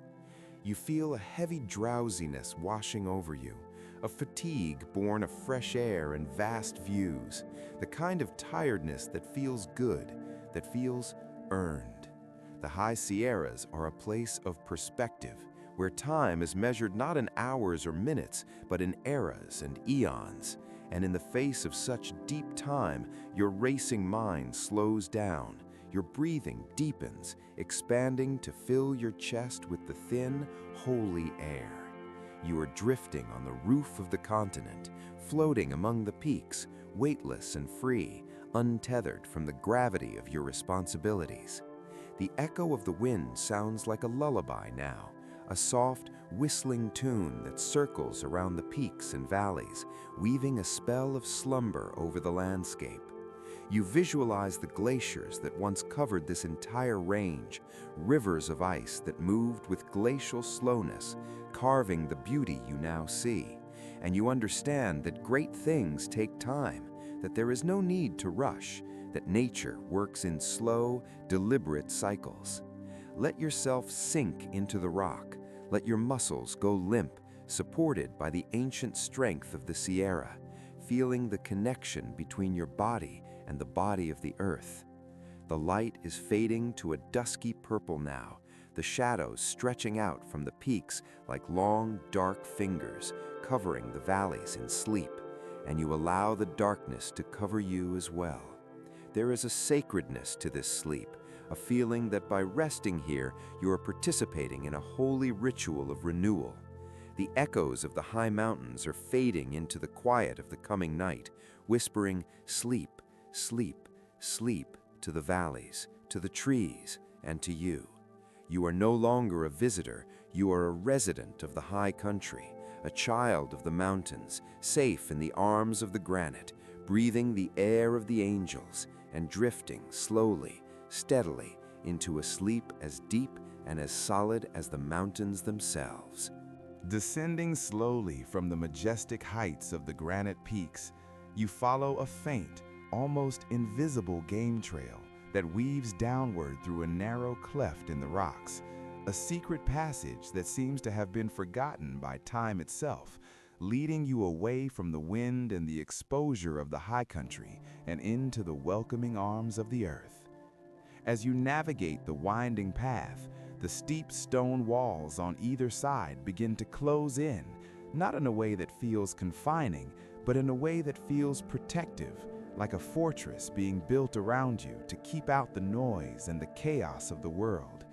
You feel a heavy drowsiness washing over you, a fatigue born of fresh air and vast views, the kind of tiredness that feels good, that feels earned. The high Sierras are a place of perspective, where time is measured not in hours or minutes, but in eras and eons. And in the face of such deep time, your racing mind slows down, your breathing deepens, expanding to fill your chest with the thin, holy air. You are drifting on the roof of the continent, floating among the peaks, weightless and free, untethered from the gravity of your responsibilities. The echo of the wind sounds like a lullaby now, a soft, whistling tune that circles around the peaks and valleys, weaving a spell of slumber over the landscape. You visualize the glaciers that once covered this entire range, rivers of ice that moved with glacial slowness, carving the beauty you now see. And you understand that great things take time, that there is no need to rush, that nature works in slow, deliberate cycles. Let yourself sink into the rock. Let your muscles go limp, supported by the ancient strength of the Sierra, feeling the connection between your body and the body of the earth. The light is fading to a dusky purple now, the shadows stretching out from the peaks like long, dark fingers, covering the valleys in sleep, and you allow the darkness to cover you as well. There is a sacredness to this sleep, a feeling that by resting here, you are participating in a holy ritual of renewal. The echoes of the high mountains are fading into the quiet of the coming night, whispering, "Sleep, sleep, sleep," to the valleys, to the trees, and to you. You are no longer a visitor, you are a resident of the high country, a child of the mountains, safe in the arms of the granite, breathing the air of the angels, and drifting slowly, steadily, into a sleep as deep and as solid as the mountains themselves. Descending slowly from the majestic heights of the granite peaks, you follow a faint, almost invisible game trail that weaves downward through a narrow cleft in the rocks, a secret passage that seems to have been forgotten by time itself, leading you away from the wind and the exposure of the high country and into the welcoming arms of the earth. As you navigate the winding path, the steep stone walls on either side begin to close in, not in a way that feels confining, but in a way that feels protective, like a fortress being built around you to keep out the noise and the chaos of the world.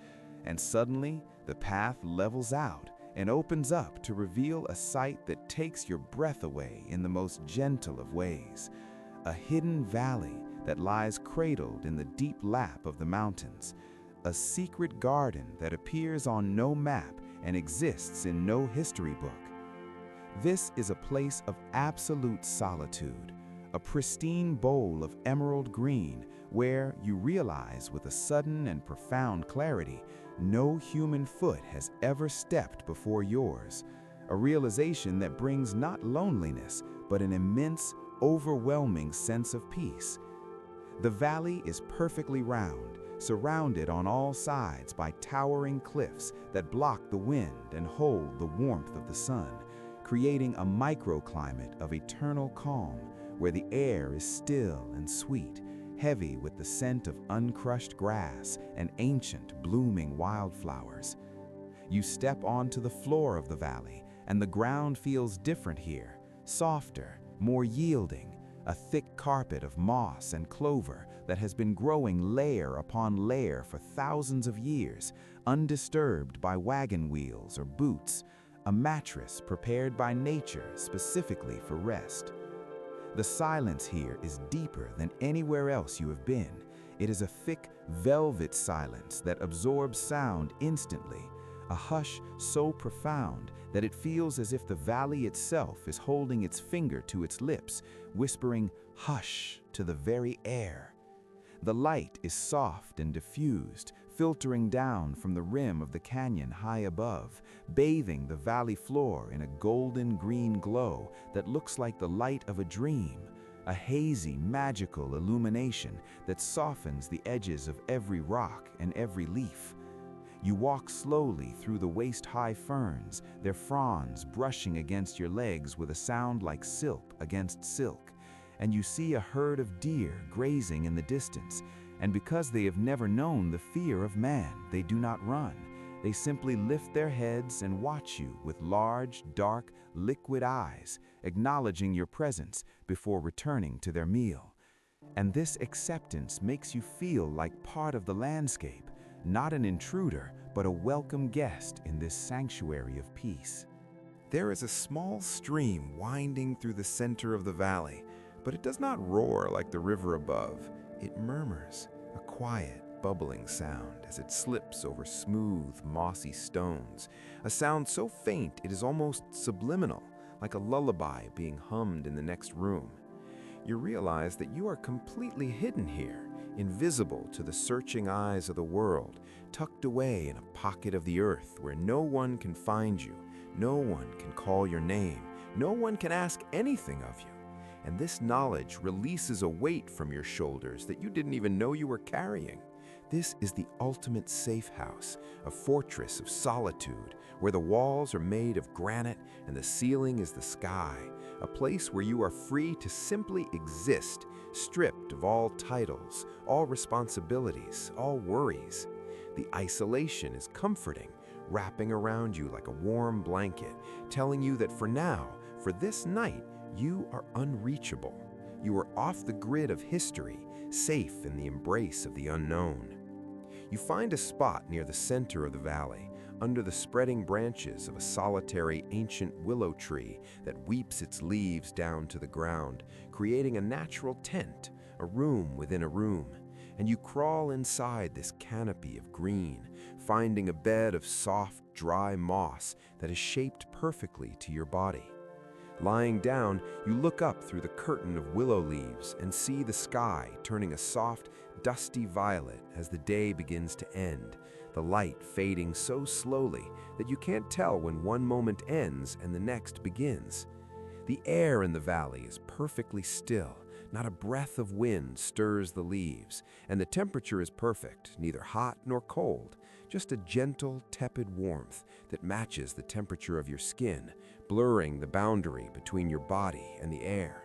And suddenly, the path levels out and opens up to reveal a sight that takes your breath away in the most gentle of ways. A hidden valley that lies cradled in the deep lap of the mountains. A secret garden that appears on no map and exists in no history book. This is a place of absolute solitude, a pristine bowl of emerald green where you realize with a sudden and profound clarity no human foot has ever stepped before yours, a realization that brings not loneliness, but an immense, overwhelming sense of peace. The valley is perfectly round, surrounded on all sides by towering cliffs that block the wind and hold the warmth of the sun, creating a microclimate of eternal calm where the air is still and sweet, heavy with the scent of uncrushed grass and ancient blooming wildflowers. You step onto the floor of the valley, and the ground feels different here, softer, more yielding, a thick carpet of moss and clover that has been growing layer upon layer for thousands of years, undisturbed by wagon wheels or boots, a mattress prepared by nature specifically for rest. The silence here is deeper than anywhere else you have been. It is a thick, velvet silence that absorbs sound instantly, a hush so profound that it feels as if the valley itself is holding its finger to its lips, whispering hush to the very air. The light is soft and diffused, filtering down from the rim of the canyon high above, bathing the valley floor in a golden green glow that looks like the light of a dream, a hazy, magical illumination that softens the edges of every rock and every leaf. You walk slowly through the waist-high ferns, their fronds brushing against your legs with a sound like silk against silk, and you see a herd of deer grazing in the distance, and because they have never known the fear of man, they do not run. They simply lift their heads and watch you with large, dark, liquid eyes, acknowledging your presence before returning to their meal. And this acceptance makes you feel like part of the landscape, not an intruder, but a welcome guest in this sanctuary of peace. There is a small stream winding through the center of the valley, but it does not roar like the river above. It murmurs, a quiet, bubbling sound as it slips over smooth, mossy stones, a sound so faint it is almost subliminal, like a lullaby being hummed in the next room. You realize that you are completely hidden here, invisible to the searching eyes of the world, tucked away in a pocket of the earth where no one can find you, no one can call your name, no one can ask anything of you. And this knowledge releases a weight from your shoulders that you didn't even know you were carrying. This is the ultimate safe house, a fortress of solitude, where the walls are made of granite and the ceiling is the sky, a place where you are free to simply exist, stripped of all titles, all responsibilities, all worries. The isolation is comforting, wrapping around you like a warm blanket, telling you that for now, for this night, you are unreachable. You are off the grid of history, safe in the embrace of the unknown. You find a spot near the center of the valley, under the spreading branches of a solitary ancient willow tree that weeps its leaves down to the ground, creating a natural tent, a room within a room. And you crawl inside this canopy of green, finding a bed of soft, dry moss that is shaped perfectly to your body. Lying down, you look up through the curtain of willow leaves and see the sky turning a soft, dusty violet as the day begins to end, the light fading so slowly that you can't tell when one moment ends and the next begins. The air in the valley is perfectly still, not a breath of wind stirs the leaves, and the temperature is perfect, neither hot nor cold, just a gentle, tepid warmth that matches the temperature of your skin, blurring the boundary between your body and the air.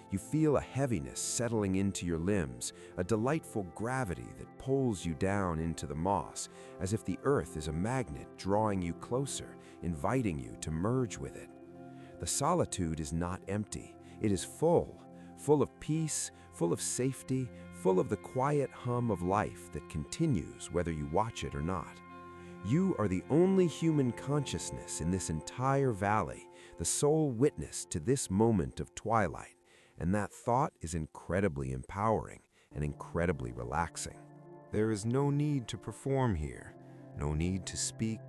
You feel a heaviness settling into your limbs, a delightful gravity that pulls you down into the moss, as if the earth is a magnet drawing you closer, inviting you to merge with it. The solitude is not empty. It is full of peace, full of safety, full of the quiet hum of life that continues whether you watch it or not. You are the only human consciousness in this entire valley, the sole witness to this moment of twilight, and that thought is incredibly empowering and incredibly relaxing. There is no need to perform here, no need to speak,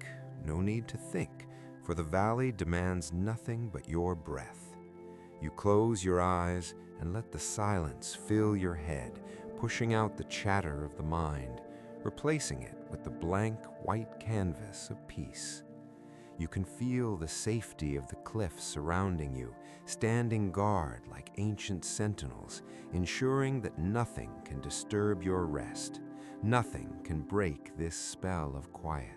no need to think, for the valley demands nothing but your breath. You close your eyes and let the silence fill your head, pushing out the chatter of the mind, replacing it with the blank white canvas of peace. You can feel the safety of the cliffs surrounding you, standing guard like ancient sentinels, ensuring that nothing can disturb your rest. Nothing can break this spell of quiet.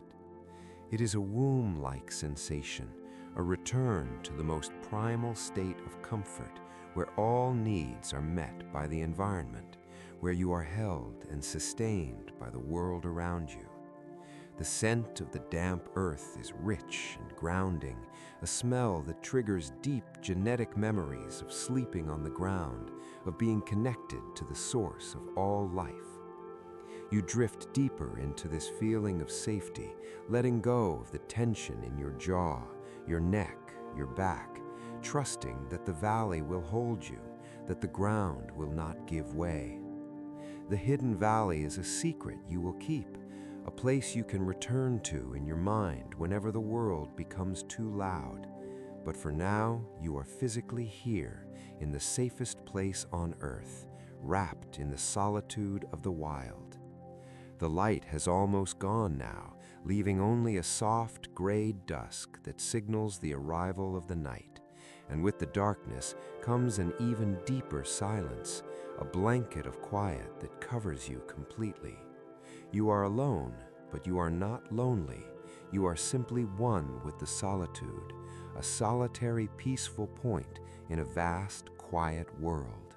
It is a womb-like sensation, a return to the most primal state of comfort, where all needs are met by the environment, where you are held and sustained by the world around you. The scent of the damp earth is rich and grounding, a smell that triggers deep genetic memories of sleeping on the ground, of being connected to the source of all life. You drift deeper into this feeling of safety, letting go of the tension in your jaw, your neck, your back, trusting that the valley will hold you, that the ground will not give way. The hidden valley is a secret you will keep, a place you can return to in your mind whenever the world becomes too loud. But for now, you are physically here, in the safest place on earth, wrapped in the solitude of the wild. The light has almost gone now, leaving only a soft gray dusk that signals the arrival of the night. And with the darkness comes an even deeper silence, a blanket of quiet that covers you completely. You are alone, but you are not lonely. You are simply one with the solitude, a solitary, peaceful point in a vast, quiet world.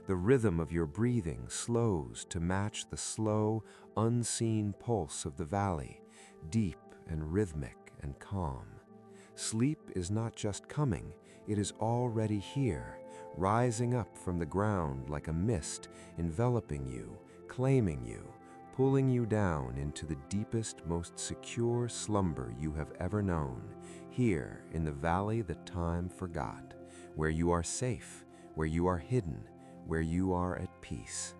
The rhythm of your breathing slows to match the slow, unseen pulse of the valley, deep and rhythmic and calm. Sleep is not just coming, it is already here, rising up from the ground like a mist, enveloping you, claiming you, pulling you down into the deepest, most secure slumber you have ever known, here in the valley that time forgot, where you are safe, where you are hidden, where you are at peace.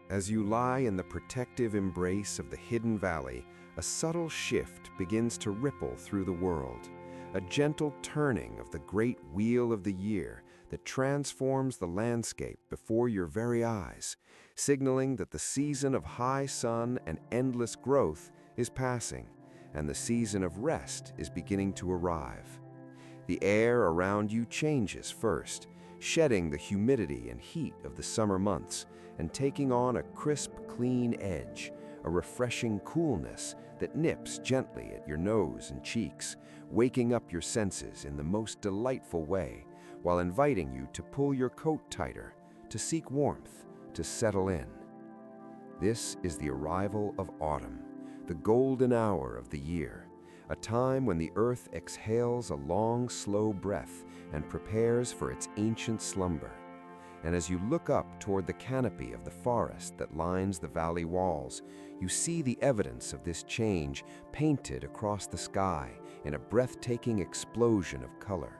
As you lie in the protective embrace of the hidden valley, a subtle shift begins to ripple through the world, a gentle turning of the great wheel of the year that transforms the landscape before your very eyes, signaling that the season of high sun and endless growth is passing, and the season of rest is beginning to arrive. The air around you changes first, shedding the humidity and heat of the summer months and taking on a crisp, clean edge, a refreshing coolness that nips gently at your nose and cheeks, waking up your senses in the most delightful way, while inviting you to pull your coat tighter, to seek warmth, to settle in. This is the arrival of autumn, the golden hour of the year, a time when the earth exhales a long, slow breath and prepares for its ancient slumber. And as you look up toward the canopy of the forest that lines the valley walls, you see the evidence of this change painted across the sky in a breathtaking explosion of color.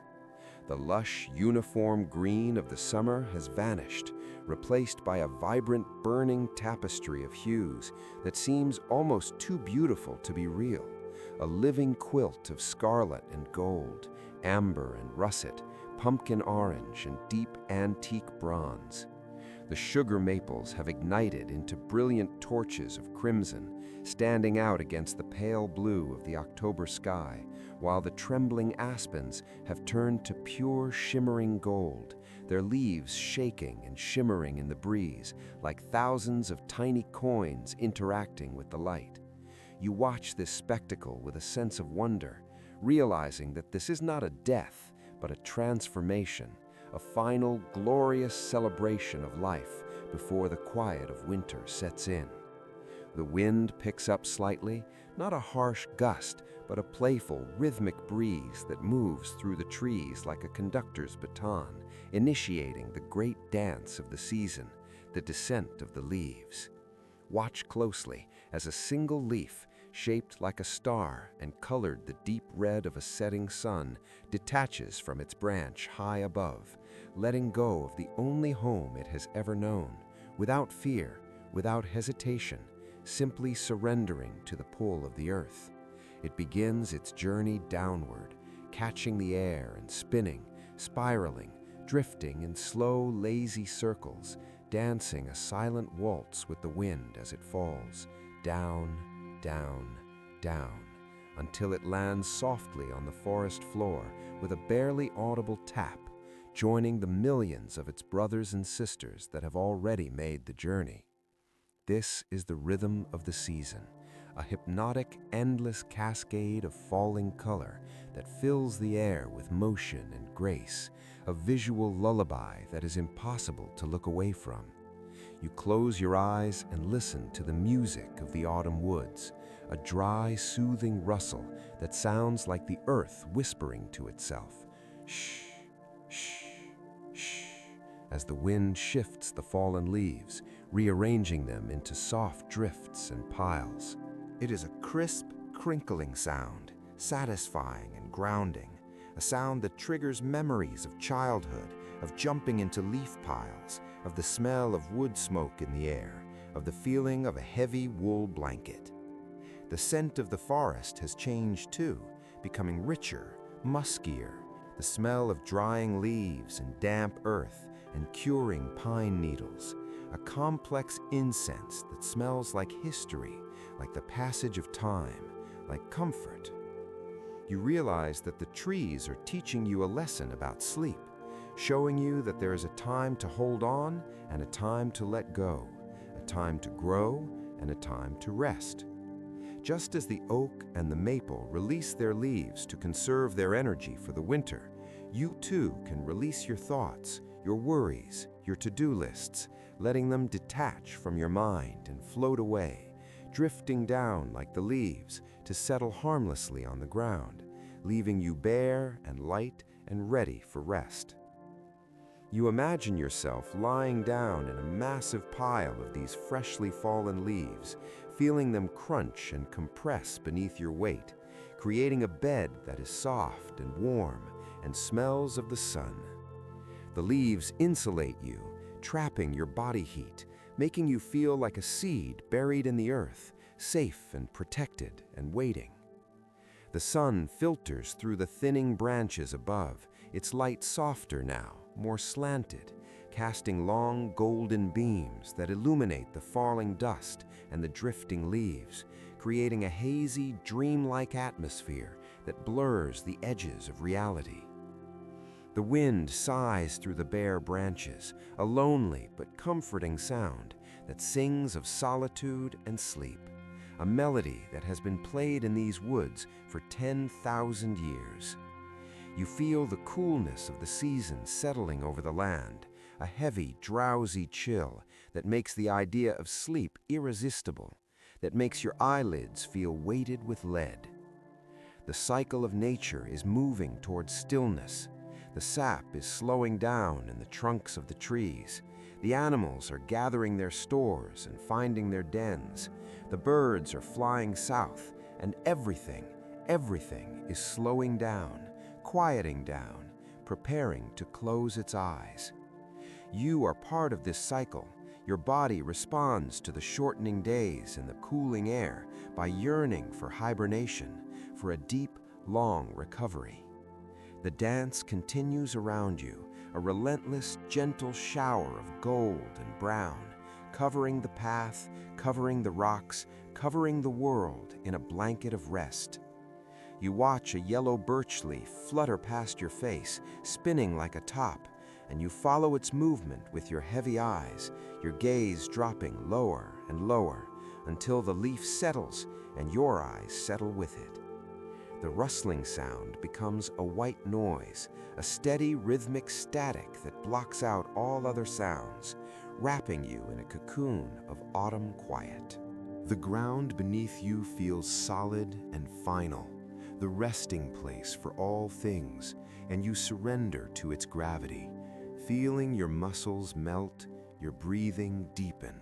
The lush, uniform green of the summer has vanished, replaced by a vibrant, burning tapestry of hues that seems almost too beautiful to be real, a living quilt of scarlet and gold, amber and russet, pumpkin orange and deep antique bronze. The sugar maples have ignited into brilliant torches of crimson, standing out against the pale blue of the October sky, while the trembling aspens have turned to pure shimmering gold, their leaves shaking and shimmering in the breeze like thousands of tiny coins interacting with the light. You watch this spectacle with a sense of wonder, realizing that this is not a death, but a transformation, a final, glorious celebration of life before the quiet of winter sets in. The wind picks up slightly, not a harsh gust, but a playful, rhythmic breeze that moves through the trees like a conductor's baton, initiating the great dance of the season, the descent of the leaves. Watch closely as a single leaf, shaped like a star and colored the deep red of a setting sun, detaches from its branch high above, letting go of the only home it has ever known, without fear, without hesitation, simply surrendering to the pull of the earth. It begins its journey downward, catching the air and spinning, spiraling, drifting in slow, lazy circles, dancing a silent waltz with the wind as it falls, down, down, down, until it lands softly on the forest floor with a barely audible tap, joining the millions of its brothers and sisters that have already made the journey. This is the rhythm of the season, a hypnotic, endless cascade of falling color that fills the air with motion and grace, a visual lullaby that is impossible to look away from. You close your eyes and listen to the music of the autumn woods, a dry, soothing rustle that sounds like the earth whispering to itself, shh, shh, shh, as the wind shifts the fallen leaves, rearranging them into soft drifts and piles. It is a crisp, crinkling sound, satisfying and grounding, a sound that triggers memories of childhood, of jumping into leaf piles, of the smell of wood smoke in the air, of the feeling of a heavy wool blanket. The scent of the forest has changed too, becoming richer, muskier, the smell of drying leaves and damp earth and curing pine needles, a complex incense that smells like history, like the passage of time, like comfort. You realize that the trees are teaching you a lesson about sleep, showing you that there is a time to hold on and a time to let go, a time to grow and a time to rest. Just as the oak and the maple release their leaves to conserve their energy for the winter, you too can release your thoughts, your worries, your to-do lists, letting them detach from your mind and float away, drifting down like the leaves to settle harmlessly on the ground, leaving you bare and light and ready for rest. You imagine yourself lying down in a massive pile of these freshly fallen leaves, feeling them crunch and compress beneath your weight, creating a bed that is soft and warm and smells of the sun. The leaves insulate you, trapping your body heat, making you feel like a seed buried in the earth, safe and protected and waiting. The sun filters through the thinning branches above, its light softer now, more slanted, casting long golden beams that illuminate the falling dust and the drifting leaves, creating a hazy, dreamlike atmosphere that blurs the edges of reality. The wind sighs through the bare branches, a lonely but comforting sound that sings of solitude and sleep, a melody that has been played in these woods for 10,000 years. You feel the coolness of the season settling over the land, a heavy, drowsy chill that makes the idea of sleep irresistible, that makes your eyelids feel weighted with lead. The cycle of nature is moving towards stillness. The sap is slowing down in the trunks of the trees. The animals are gathering their stores and finding their dens. The birds are flying south, and everything is slowing down, quieting down, preparing to close its eyes. You are part of this cycle. Your body responds to the shortening days and the cooling air by yearning for hibernation, for a deep, long recovery. The dance continues around you, a relentless, gentle shower of gold and brown, covering the path, covering the rocks, covering the world in a blanket of rest. You watch a yellow birch leaf flutter past your face, spinning like a top, and you follow its movement with your heavy eyes, your gaze dropping lower and lower until the leaf settles and your eyes settle with it. The rustling sound becomes a white noise, a steady rhythmic static that blocks out all other sounds, wrapping you in a cocoon of autumn quiet. The ground beneath you feels solid and final, the resting place for all things, and you surrender to its gravity, feeling your muscles melt, your breathing deepen.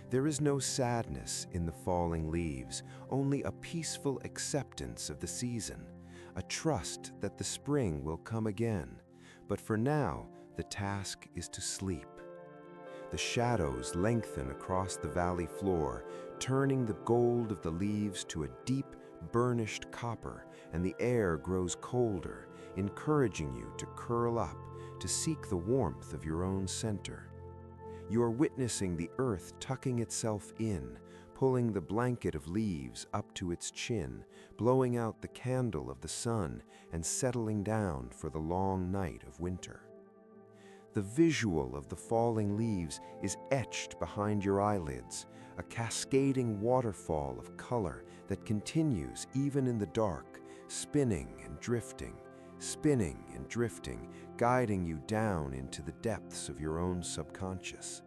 There is no sadness in the falling leaves, only a peaceful acceptance of the season, a trust that the spring will come again. But for now, the task is to sleep. The shadows lengthen across the valley floor, turning the gold of the leaves to a deep, burnished copper, and the air grows colder, encouraging you to curl up, to seek the warmth of your own center. You are witnessing the earth tucking itself in, pulling the blanket of leaves up to its chin, blowing out the candle of the sun, and settling down for the long night of winter. The visual of the falling leaves is etched behind your eyelids, a cascading waterfall of color that continues even in the dark, spinning and drifting, guiding you down into the depths of your own subconscious.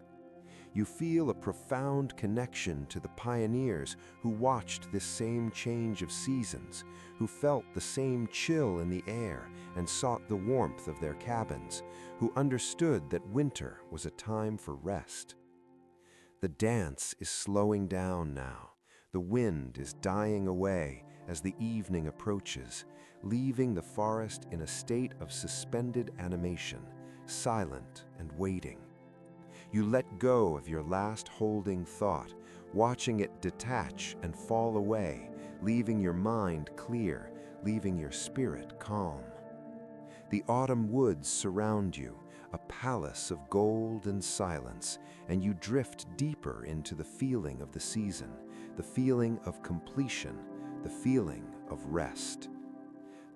You feel a profound connection to the pioneers who watched this same change of seasons, who felt the same chill in the air and sought the warmth of their cabins, who understood that winter was a time for rest. The dance is slowing down now. The wind is dying away as the evening approaches, leaving the forest in a state of suspended animation, silent and waiting. You let go of your last holding thought, watching it detach and fall away, leaving your mind clear, leaving your spirit calm. The autumn woods surround you, a palace of gold and silence, and you drift deeper into the feeling of the season, the feeling of completion, the feeling of rest.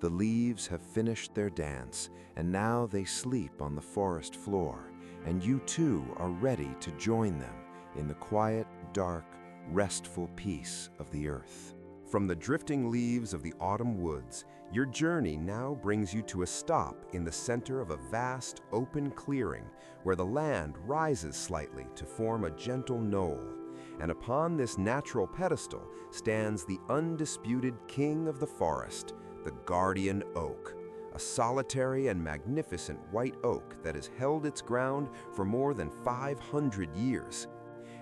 The leaves have finished their dance, and now they sleep on the forest floor, and you too are ready to join them in the quiet, dark, restful peace of the earth. From the drifting leaves of the autumn woods, your journey now brings you to a stop in the center of a vast, open clearing where the land rises slightly to form a gentle knoll. And upon this natural pedestal stands the undisputed king of the forest, the guardian oak, a solitary and magnificent white oak that has held its ground for more than 500 years.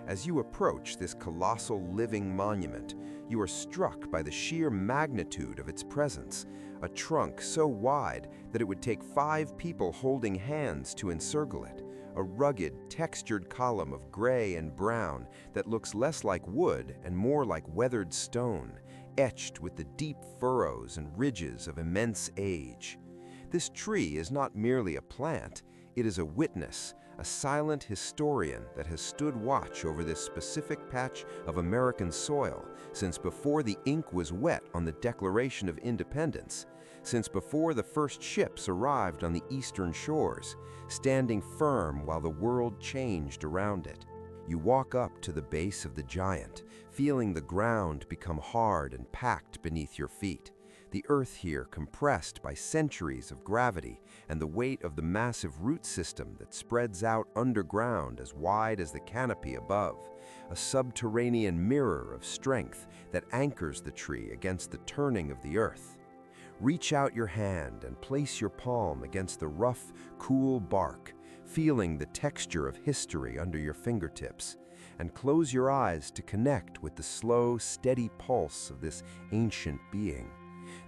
As you approach this colossal living monument, you are struck by the sheer magnitude of its presence, a trunk so wide that it would take 5 people holding hands to encircle it, a rugged, textured column of gray and brown that looks less like wood and more like weathered stone, etched with the deep furrows and ridges of immense age. This tree is not merely a plant, it is a witness, a silent historian that has stood watch over this specific patch of American soil since before the ink was wet on the Declaration of Independence, since before the first ships arrived on the eastern shores, standing firm while the world changed around it. You walk up to the base of the giant, feeling the ground become hard and packed beneath your feet. The earth here compressed by centuries of gravity and the weight of the massive root system that spreads out underground as wide as the canopy above, a subterranean mirror of strength that anchors the tree against the turning of the earth. Reach out your hand and place your palm against the rough, cool bark, feeling the texture of history under your fingertips, and close your eyes to connect with the slow, steady pulse of this ancient being.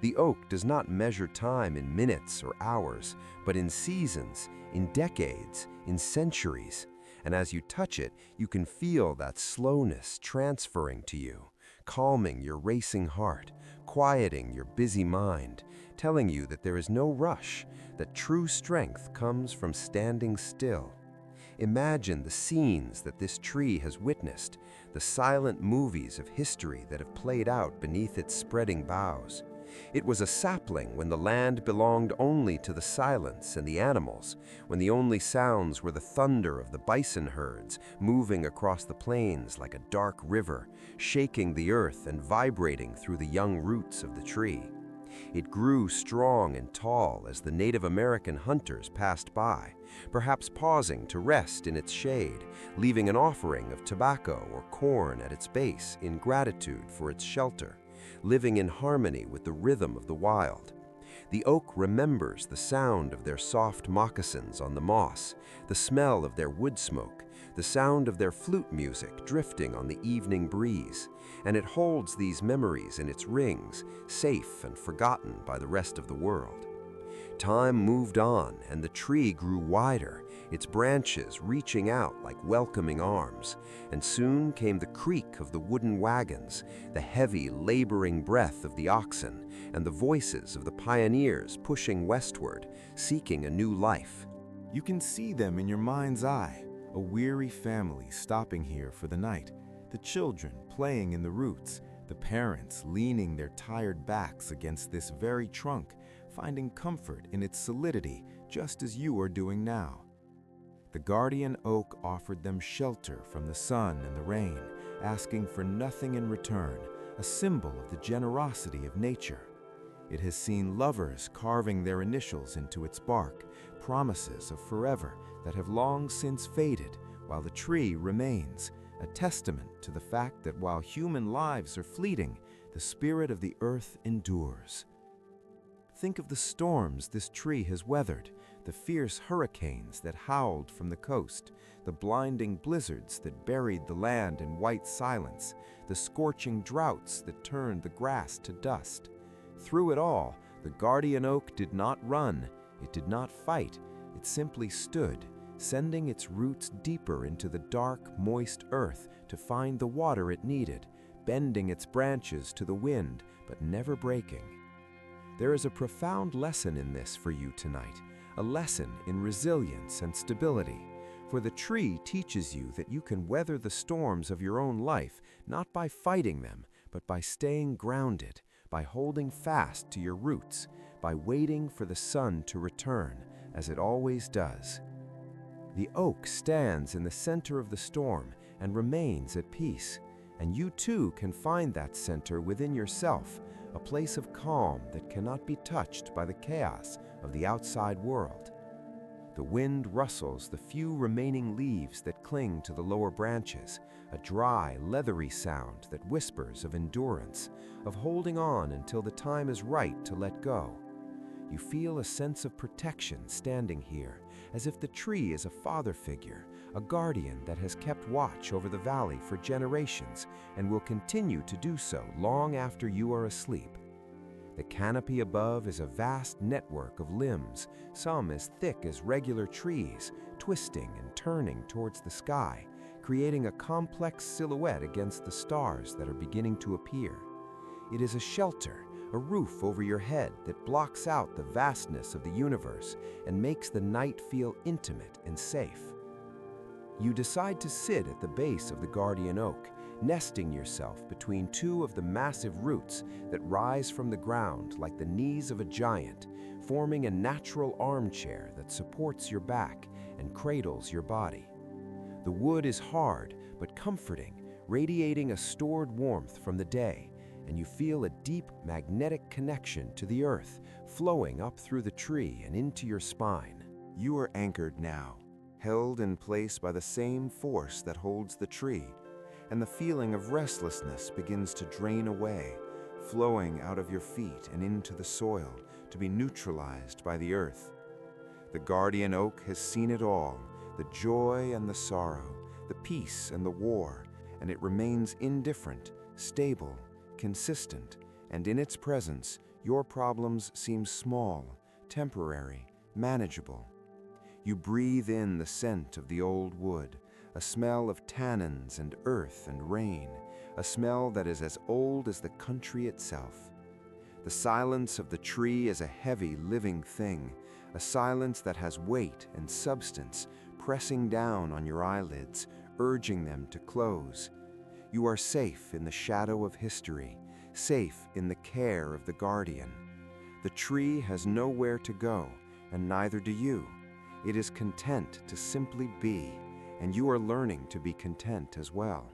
The oak does not measure time in minutes or hours, but in seasons, in decades, in centuries. And as you touch it, you can feel that slowness transferring to you, calming your racing heart, quieting your busy mind, telling you that there is no rush, that true strength comes from standing still. Imagine the scenes that this tree has witnessed, the silent movies of history that have played out beneath its spreading boughs. It was a sapling when the land belonged only to the silence and the animals, when the only sounds were the thunder of the bison herds moving across the plains like a dark river, shaking the earth and vibrating through the young roots of the tree. It grew strong and tall as the Native American hunters passed by, perhaps pausing to rest in its shade, leaving an offering of tobacco or corn at its base in gratitude for its shelter, living in harmony with the rhythm of the wild. The oak remembers the sound of their soft moccasins on the moss, the smell of their wood smoke, the sound of their flute music drifting on the evening breeze, and it holds these memories in its rings, safe and forgotten by the rest of the world. Time moved on, and the tree grew wider, its branches reaching out like welcoming arms, and soon came the creak of the wooden wagons, the heavy, laboring breath of the oxen, and the voices of the pioneers pushing westward, seeking a new life. You can see them in your mind's eye, a weary family stopping here for the night, the children playing in the roots, the parents leaning their tired backs against this very trunk, finding comfort in its solidity just as you are doing now. The guardian oak offered them shelter from the sun and the rain, asking for nothing in return, a symbol of the generosity of nature. It has seen lovers carving their initials into its bark, promises of forever that have long since faded, while the tree remains, a testament to the fact that while human lives are fleeting, the spirit of the earth endures. Think of the storms this tree has weathered, the fierce hurricanes that howled from the coast, the blinding blizzards that buried the land in white silence, the scorching droughts that turned the grass to dust. Through it all, the guardian oak did not run, it did not fight, it simply stood, sending its roots deeper into the dark, moist earth to find the water it needed, bending its branches to the wind, but never breaking. There is a profound lesson in this for you tonight, a lesson in resilience and stability. For the tree teaches you that you can weather the storms of your own life, not by fighting them, but by staying grounded, by holding fast to your roots, by waiting for the sun to return, as it always does. The oak stands in the center of the storm and remains at peace, and you too can find that center within yourself, a place of calm that cannot be touched by the chaos of the outside world. The wind rustles the few remaining leaves that cling to the lower branches, a dry, leathery sound that whispers of endurance, of holding on until the time is right to let go. You feel a sense of protection standing here, as if the tree is a father figure, a guardian that has kept watch over the valley for generations and will continue to do so long after you are asleep. The canopy above is a vast network of limbs, some as thick as regular trees, twisting and turning towards the sky, creating a complex silhouette against the stars that are beginning to appear. It is a shelter, a roof over your head that blocks out the vastness of the universe and makes the night feel intimate and safe. You decide to sit at the base of the guardian oak, nesting yourself between two of the massive roots that rise from the ground like the knees of a giant, forming a natural armchair that supports your back and cradles your body. The wood is hard but comforting, radiating a stored warmth from the day, and you feel a deep magnetic connection to the earth flowing up through the tree and into your spine. You are anchored now, held in place by the same force that holds the tree, and the feeling of restlessness begins to drain away, flowing out of your feet and into the soil to be neutralized by the earth. The guardian oak has seen it all, the joy and the sorrow, the peace and the war, and it remains indifferent, stable, consistent, and in its presence, your problems seem small, temporary, manageable. You breathe in the scent of the old wood, a smell of tannins and earth and rain, a smell that is as old as the country itself. The silence of the tree is a heavy, living thing, a silence that has weight and substance, pressing down on your eyelids, urging them to close. You are safe in the shadow of history, safe in the care of the guardian. The tree has nowhere to go, and neither do you. It is content to simply be, and you are learning to be content as well.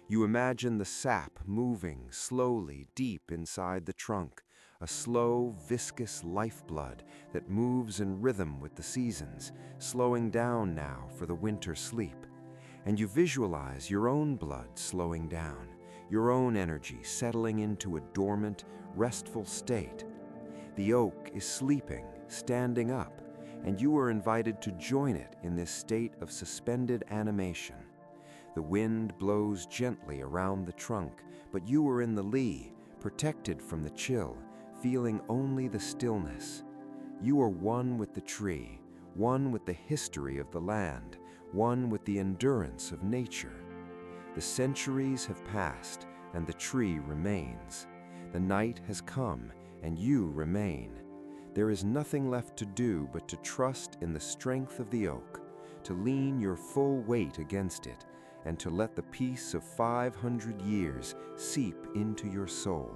You imagine the sap moving slowly deep inside the trunk, a slow, viscous lifeblood that moves in rhythm with the seasons, slowing down now for the winter sleep. And you visualize your own blood slowing down, your own energy settling into a dormant, restful state. The oak is sleeping, standing up, and you are invited to join it in this state of suspended animation. The wind blows gently around the trunk, but you are in the lee, protected from the chill, feeling only the stillness. You are one with the tree, one with the history of the land, one with the endurance of nature. The centuries have passed, and the tree remains. The night has come, and you remain. There is nothing left to do but to trust in the strength of the oak, to lean your full weight against it, and to let the peace of 500 years seep into your soul.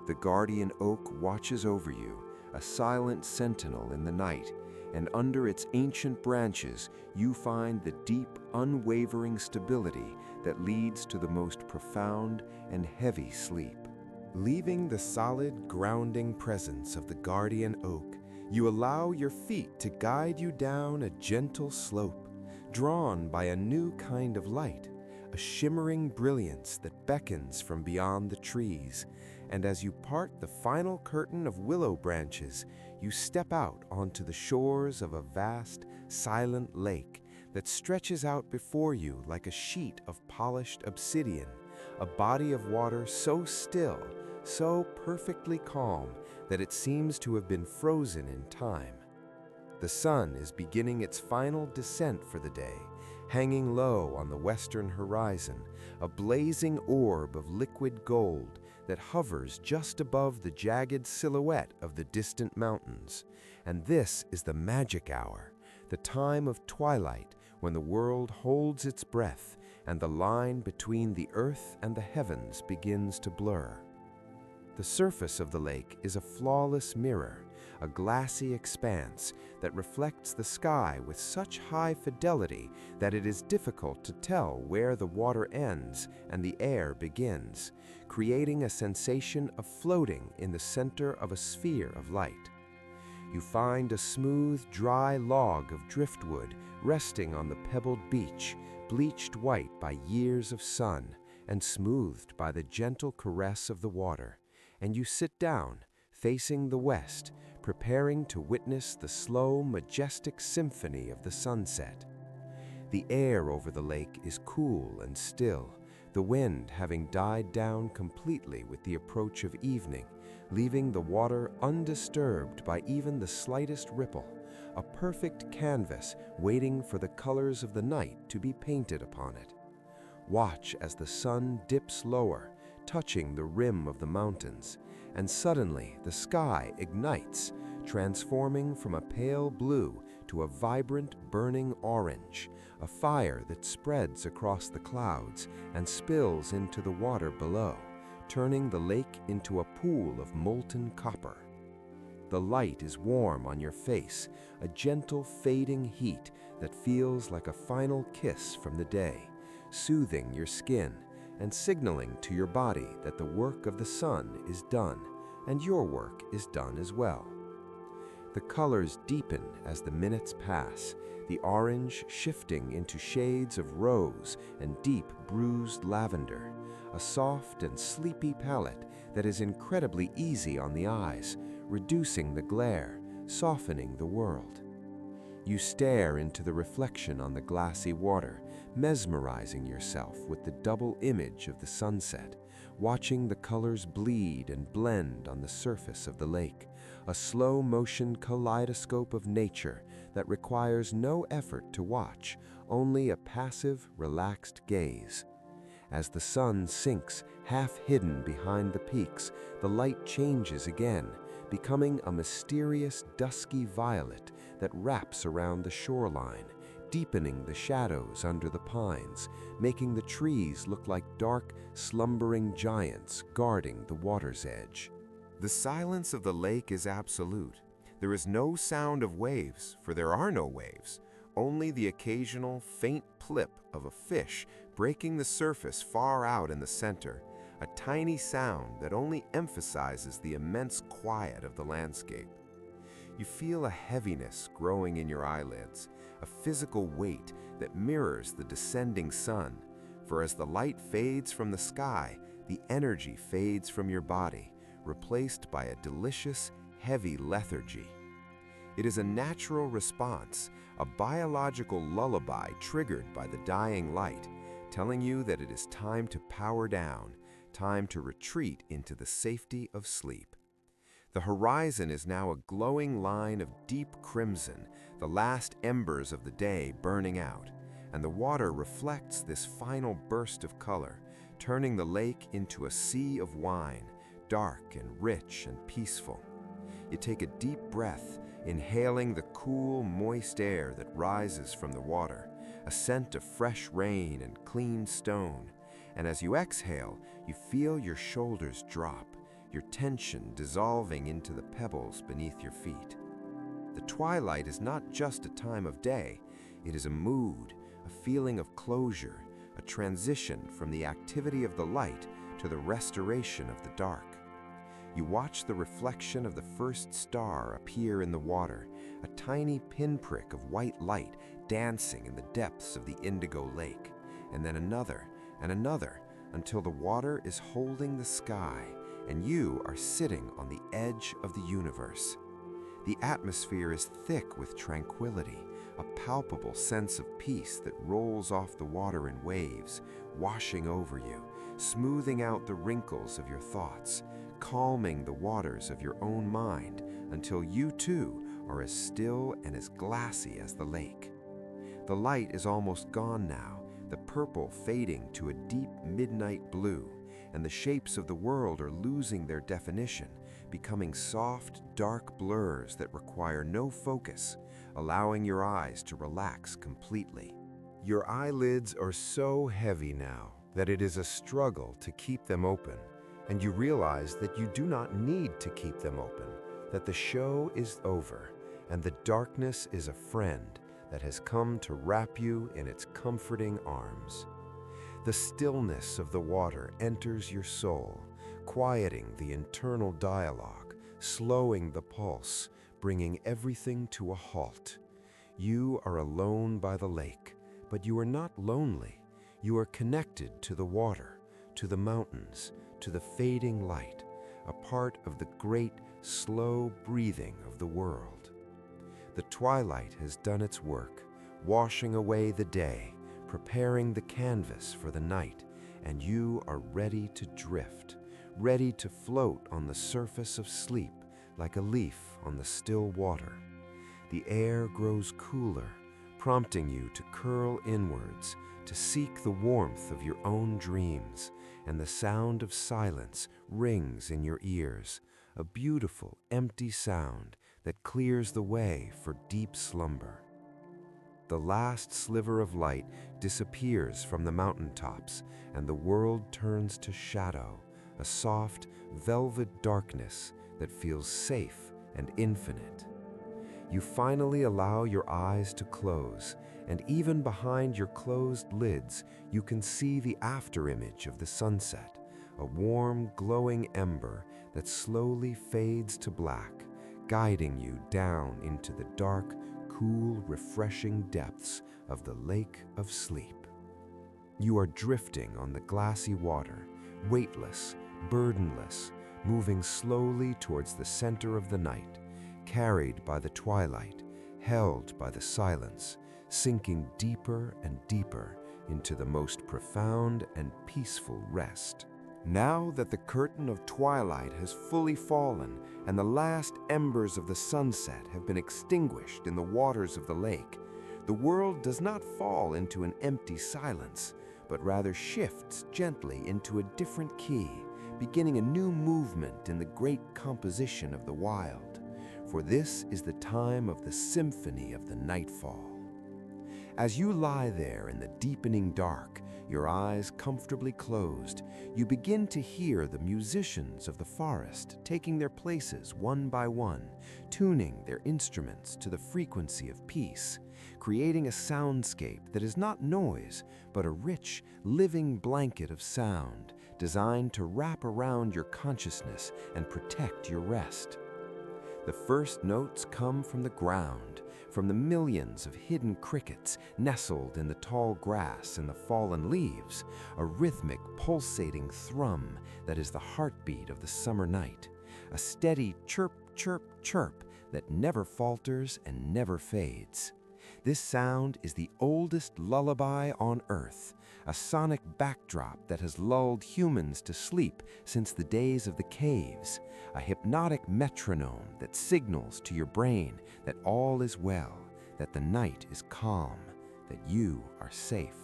The guardian oak watches over you, a silent sentinel in the night, and under its ancient branches you find the deep, unwavering stability that leads to the most profound and heavy sleep. Leaving the solid, grounding presence of the guardian oak, you allow your feet to guide you down a gentle slope, drawn by a new kind of light, a shimmering brilliance that beckons from beyond the trees, and as you part the final curtain of willow branches, you step out onto the shores of a vast, silent lake that stretches out before you like a sheet of polished obsidian, a body of water so still, so perfectly calm that it seems to have been frozen in time. The sun is beginning its final descent for the day, hanging low on the western horizon, a blazing orb of liquid gold that hovers just above the jagged silhouette of the distant mountains. And this is the magic hour, the time of twilight when the world holds its breath and the line between the earth and the heavens begins to blur. The surface of the lake is a flawless mirror, a glassy expanse that reflects the sky with such high fidelity that it is difficult to tell where the water ends and the air begins, creating a sensation of floating in the center of a sphere of light. You find a smooth, dry log of driftwood resting on the pebbled beach, bleached white by years of sun and smoothed by the gentle caress of the water, and you sit down, facing the west, preparing to witness the slow, majestic symphony of the sunset. The air over the lake is cool and still, the wind having died down completely with the approach of evening, leaving the water undisturbed by even the slightest ripple, a perfect canvas waiting for the colors of the night to be painted upon it. Watch as the sun dips lower, touching the rim of the mountains, and suddenly the sky ignites, transforming from a pale blue to a vibrant, burning orange, a fire that spreads across the clouds and spills into the water below, turning the lake into a pool of molten copper. The light is warm on your face, a gentle, fading heat that feels like a final kiss from the day, soothing your skin and signaling to your body that the work of the sun is done, and your work is done as well. The colors deepen as the minutes pass, the orange shifting into shades of rose and deep bruised lavender, a soft and sleepy palette that is incredibly easy on the eyes, reducing the glare, softening the world. You stare into the reflection on the glassy water, mesmerizing yourself with the double image of the sunset, watching the colors bleed and blend on the surface of the lake, a slow-motion kaleidoscope of nature that requires no effort to watch, only a passive, relaxed gaze. As the sun sinks, half hidden behind the peaks, the light changes again, becoming a mysterious dusky violet that wraps around the shoreline, deepening the shadows under the pines, making the trees look like dark, slumbering giants guarding the water's edge. The silence of the lake is absolute. There is no sound of waves, for there are no waves, only the occasional faint plip of a fish breaking the surface far out in the center, a tiny sound that only emphasizes the immense quiet of the landscape. You feel a heaviness growing in your eyelids, a physical weight that mirrors the descending sun, for as the light fades from the sky, the energy fades from your body, replaced by a delicious, heavy lethargy. It is a natural response, a biological lullaby triggered by the dying light, telling you that it is time to power down, time to retreat into the safety of sleep. The horizon is now a glowing line of deep crimson, the last embers of the day burning out, and the water reflects this final burst of color, turning the lake into a sea of wine, dark and rich and peaceful. You take a deep breath, inhaling the cool, moist air that rises from the water, a scent of fresh rain and clean stone, and as you exhale, you feel your shoulders drop, your tension dissolving into the pebbles beneath your feet. The twilight is not just a time of day, it is a mood, a feeling of closure, a transition from the activity of the light to the restoration of the dark. You watch the reflection of the first star appear in the water, a tiny pinprick of white light dancing in the depths of the indigo lake, and then another and another, until the water is holding the sky and you are sitting on the edge of the universe. The atmosphere is thick with tranquility, a palpable sense of peace that rolls off the water in waves, washing over you, smoothing out the wrinkles of your thoughts, calming the waters of your own mind until you too are as still and as glassy as the lake. The light is almost gone now, the purple fading to a deep midnight blue, and the shapes of the world are losing their definition, becoming soft, dark blurs that require no focus, allowing your eyes to relax completely. Your eyelids are so heavy now that it is a struggle to keep them open, and you realize that you do not need to keep them open, that the show is over, and the darkness is a friend that has come to wrap you in its comforting arms. The stillness of the water enters your soul, quieting the internal dialogue, slowing the pulse, bringing everything to a halt. You are alone by the lake, but you are not lonely. You are connected to the water, to the mountains, to the fading light, a part of the great, slow breathing of the world. The twilight has done its work, washing away the day, preparing the canvas for the night, and you are ready to drift, ready to float on the surface of sleep like a leaf on the still water. The air grows cooler, prompting you to curl inwards, to seek the warmth of your own dreams, and the sound of silence rings in your ears, a beautiful, empty sound that clears the way for deep slumber. The last sliver of light disappears from the mountaintops, and the world turns to shadow, a soft, velvet darkness that feels safe and infinite. You finally allow your eyes to close, and even behind your closed lids, you can see the afterimage of the sunset, a warm, glowing ember that slowly fades to black, guiding you down into the dark, cool, refreshing depths of the lake of sleep. You are drifting on the glassy water, weightless, burdenless, moving slowly towards the center of the night, carried by the twilight, held by the silence, sinking deeper and deeper into the most profound and peaceful rest. Now that the curtain of twilight has fully fallen and the last embers of the sunset have been extinguished in the waters of the lake, the world does not fall into an empty silence, but rather shifts gently into a different key, beginning a new movement in the great composition of the wild. For this is the time of the symphony of the nightfall. As you lie there in the deepening dark, your eyes comfortably closed, you begin to hear the musicians of the forest taking their places one by one, tuning their instruments to the frequency of peace, creating a soundscape that is not noise, but a rich, living blanket of sound designed to wrap around your consciousness and protect your rest. The first notes come from the ground, from the millions of hidden crickets nestled in the tall grass and the fallen leaves, a rhythmic, pulsating thrum that is the heartbeat of the summer night, a steady chirp, chirp, chirp that never falters and never fades. This sound is the oldest lullaby on Earth, a sonic backdrop that has lulled humans to sleep since the days of the caves, a hypnotic metronome that signals to your brain that all is well, that the night is calm, that you are safe.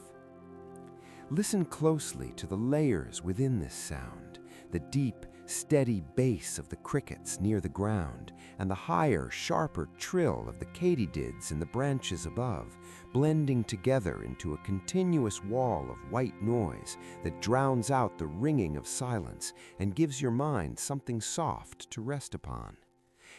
Listen closely to the layers within this sound, the deep, steady bass of the crickets near the ground, and the higher, sharper trill of the katydids in the branches above, blending together into a continuous wall of white noise that drowns out the ringing of silence and gives your mind something soft to rest upon.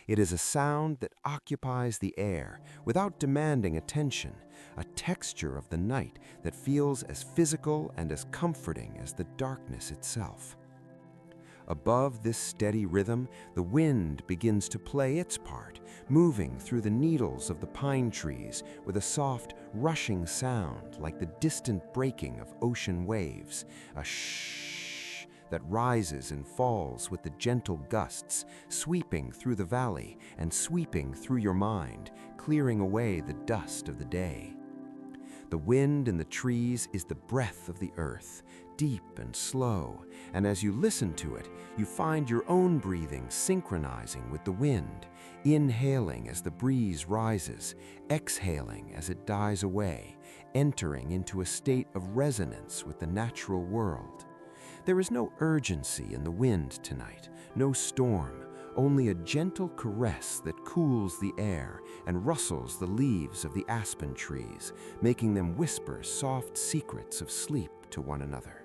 It is a sound that occupies the air without demanding attention, a texture of the night that feels as physical and as comforting as the darkness itself. Above this steady rhythm, the wind begins to play its part, moving through the needles of the pine trees with a soft, rushing sound like the distant breaking of ocean waves, a shh that rises and falls with the gentle gusts, sweeping through the valley and sweeping through your mind, clearing away the dust of the day. The wind in the trees is the breath of the earth, deep and slow, and as you listen to it, you find your own breathing synchronizing with the wind, inhaling as the breeze rises, exhaling as it dies away, entering into a state of resonance with the natural world. There is no urgency in the wind tonight, no storm, only a gentle caress that cools the air and rustles the leaves of the aspen trees, making them whisper soft secrets of sleep to one another.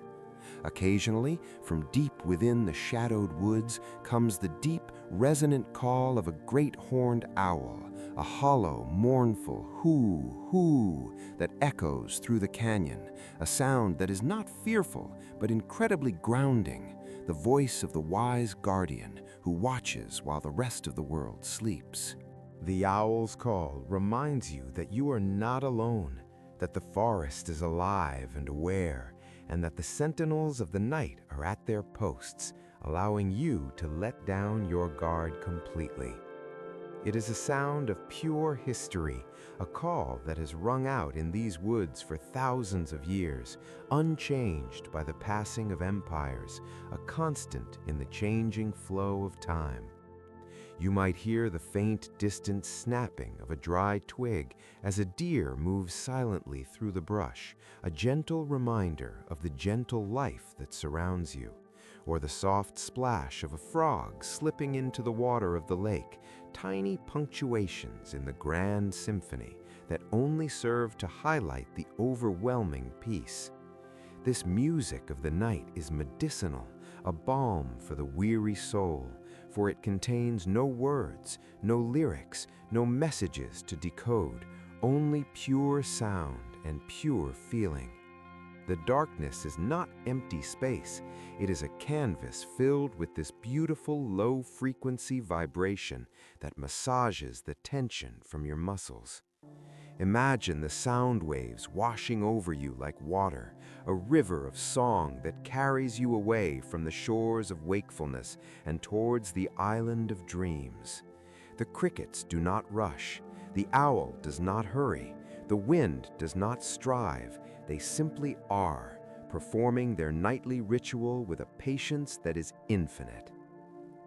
Occasionally, from deep within the shadowed woods comes the deep, resonant call of a great horned owl, a hollow, mournful hoo-hoo that echoes through the canyon, a sound that is not fearful but incredibly grounding, the voice of the wise guardian who watches while the rest of the world sleeps. The owl's call reminds you that you are not alone, that the forest is alive and aware, and that the sentinels of the night are at their posts, allowing you to let down your guard completely. It is a sound of pure history, a call that has rung out in these woods for thousands of years, unchanged by the passing of empires, a constant in the changing flow of time. You might hear the faint, distant snapping of a dry twig as a deer moves silently through the brush, a gentle reminder of the gentle life that surrounds you, or the soft splash of a frog slipping into the water of the lake, tiny punctuations in the grand symphony that only serve to highlight the overwhelming peace. This music of the night is medicinal, a balm for the weary soul, for it contains no words, no lyrics, no messages to decode, only pure sound and pure feeling. The darkness is not empty space. It is a canvas filled with this beautiful low-frequency vibration that massages the tension from your muscles. Imagine the sound waves washing over you like water, a river of song that carries you away from the shores of wakefulness and towards the island of dreams. The crickets do not rush. The owl does not hurry. The wind does not strive. They simply are, performing their nightly ritual with a patience that is infinite.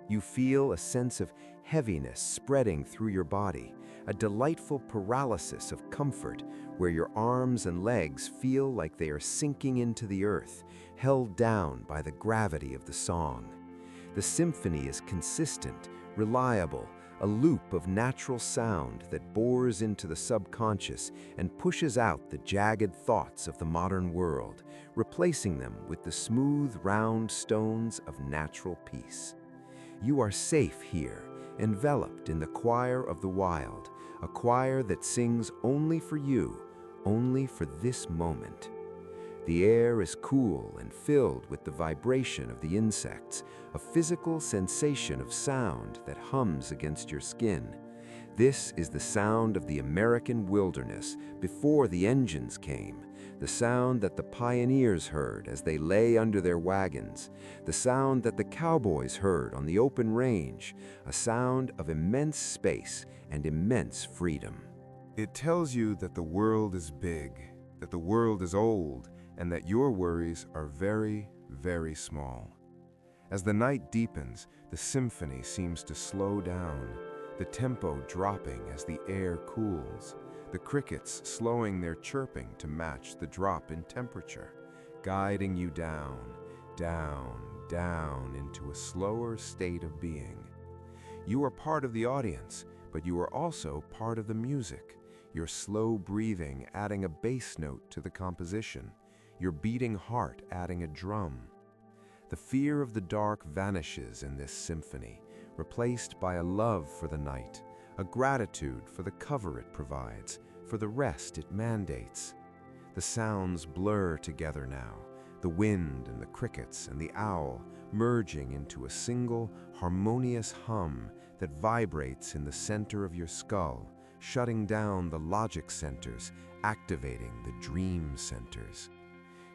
You feel a sense of heaviness spreading through your body, a delightful paralysis of comfort where your arms and legs feel like they are sinking into the earth, held down by the gravity of the song. The symphony is consistent, reliable, a loop of natural sound that bores into the subconscious and pushes out the jagged thoughts of the modern world, replacing them with the smooth, round stones of natural peace. You are safe here, enveloped in the choir of the wild, a choir that sings only for you, only for this moment. The air is cool and filled with the vibration of the insects, a physical sensation of sound that hums against your skin. This is the sound of the American wilderness before the engines came, the sound that the pioneers heard as they lay under their wagons, the sound that the cowboys heard on the open range, a sound of immense space and immense freedom. It tells you that the world is big, that the world is old, and that your worries are very, very small. As the night deepens, the symphony seems to slow down, the tempo dropping as the air cools, the crickets slowing their chirping to match the drop in temperature, guiding you down, down, down into a slower state of being. You are part of the audience, but you are also part of the music, your slow breathing adding a bass note to the composition, your beating heart adding a drum. The fear of the dark vanishes in this symphony, replaced by a love for the night, a gratitude for the cover it provides, for the rest it mandates. The sounds blur together now, the wind and the crickets and the owl merging into a single harmonious hum that vibrates in the center of your skull, shutting down the logic centers, activating the dream centers.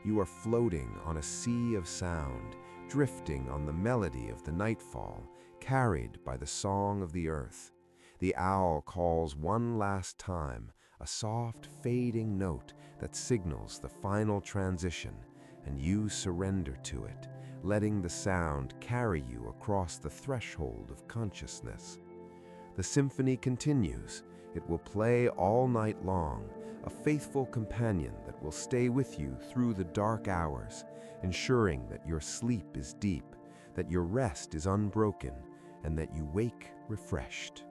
You are floating on a sea of sound, drifting on the melody of the nightfall, carried by the song of the earth. The owl calls one last time, a soft, fading note that signals the final transition, and you surrender to it, letting the sound carry you across the threshold of consciousness. The symphony continues. It will play all night long, a faithful companion that will stay with you through the dark hours, ensuring that your sleep is deep, that your rest is unbroken, and that you wake refreshed.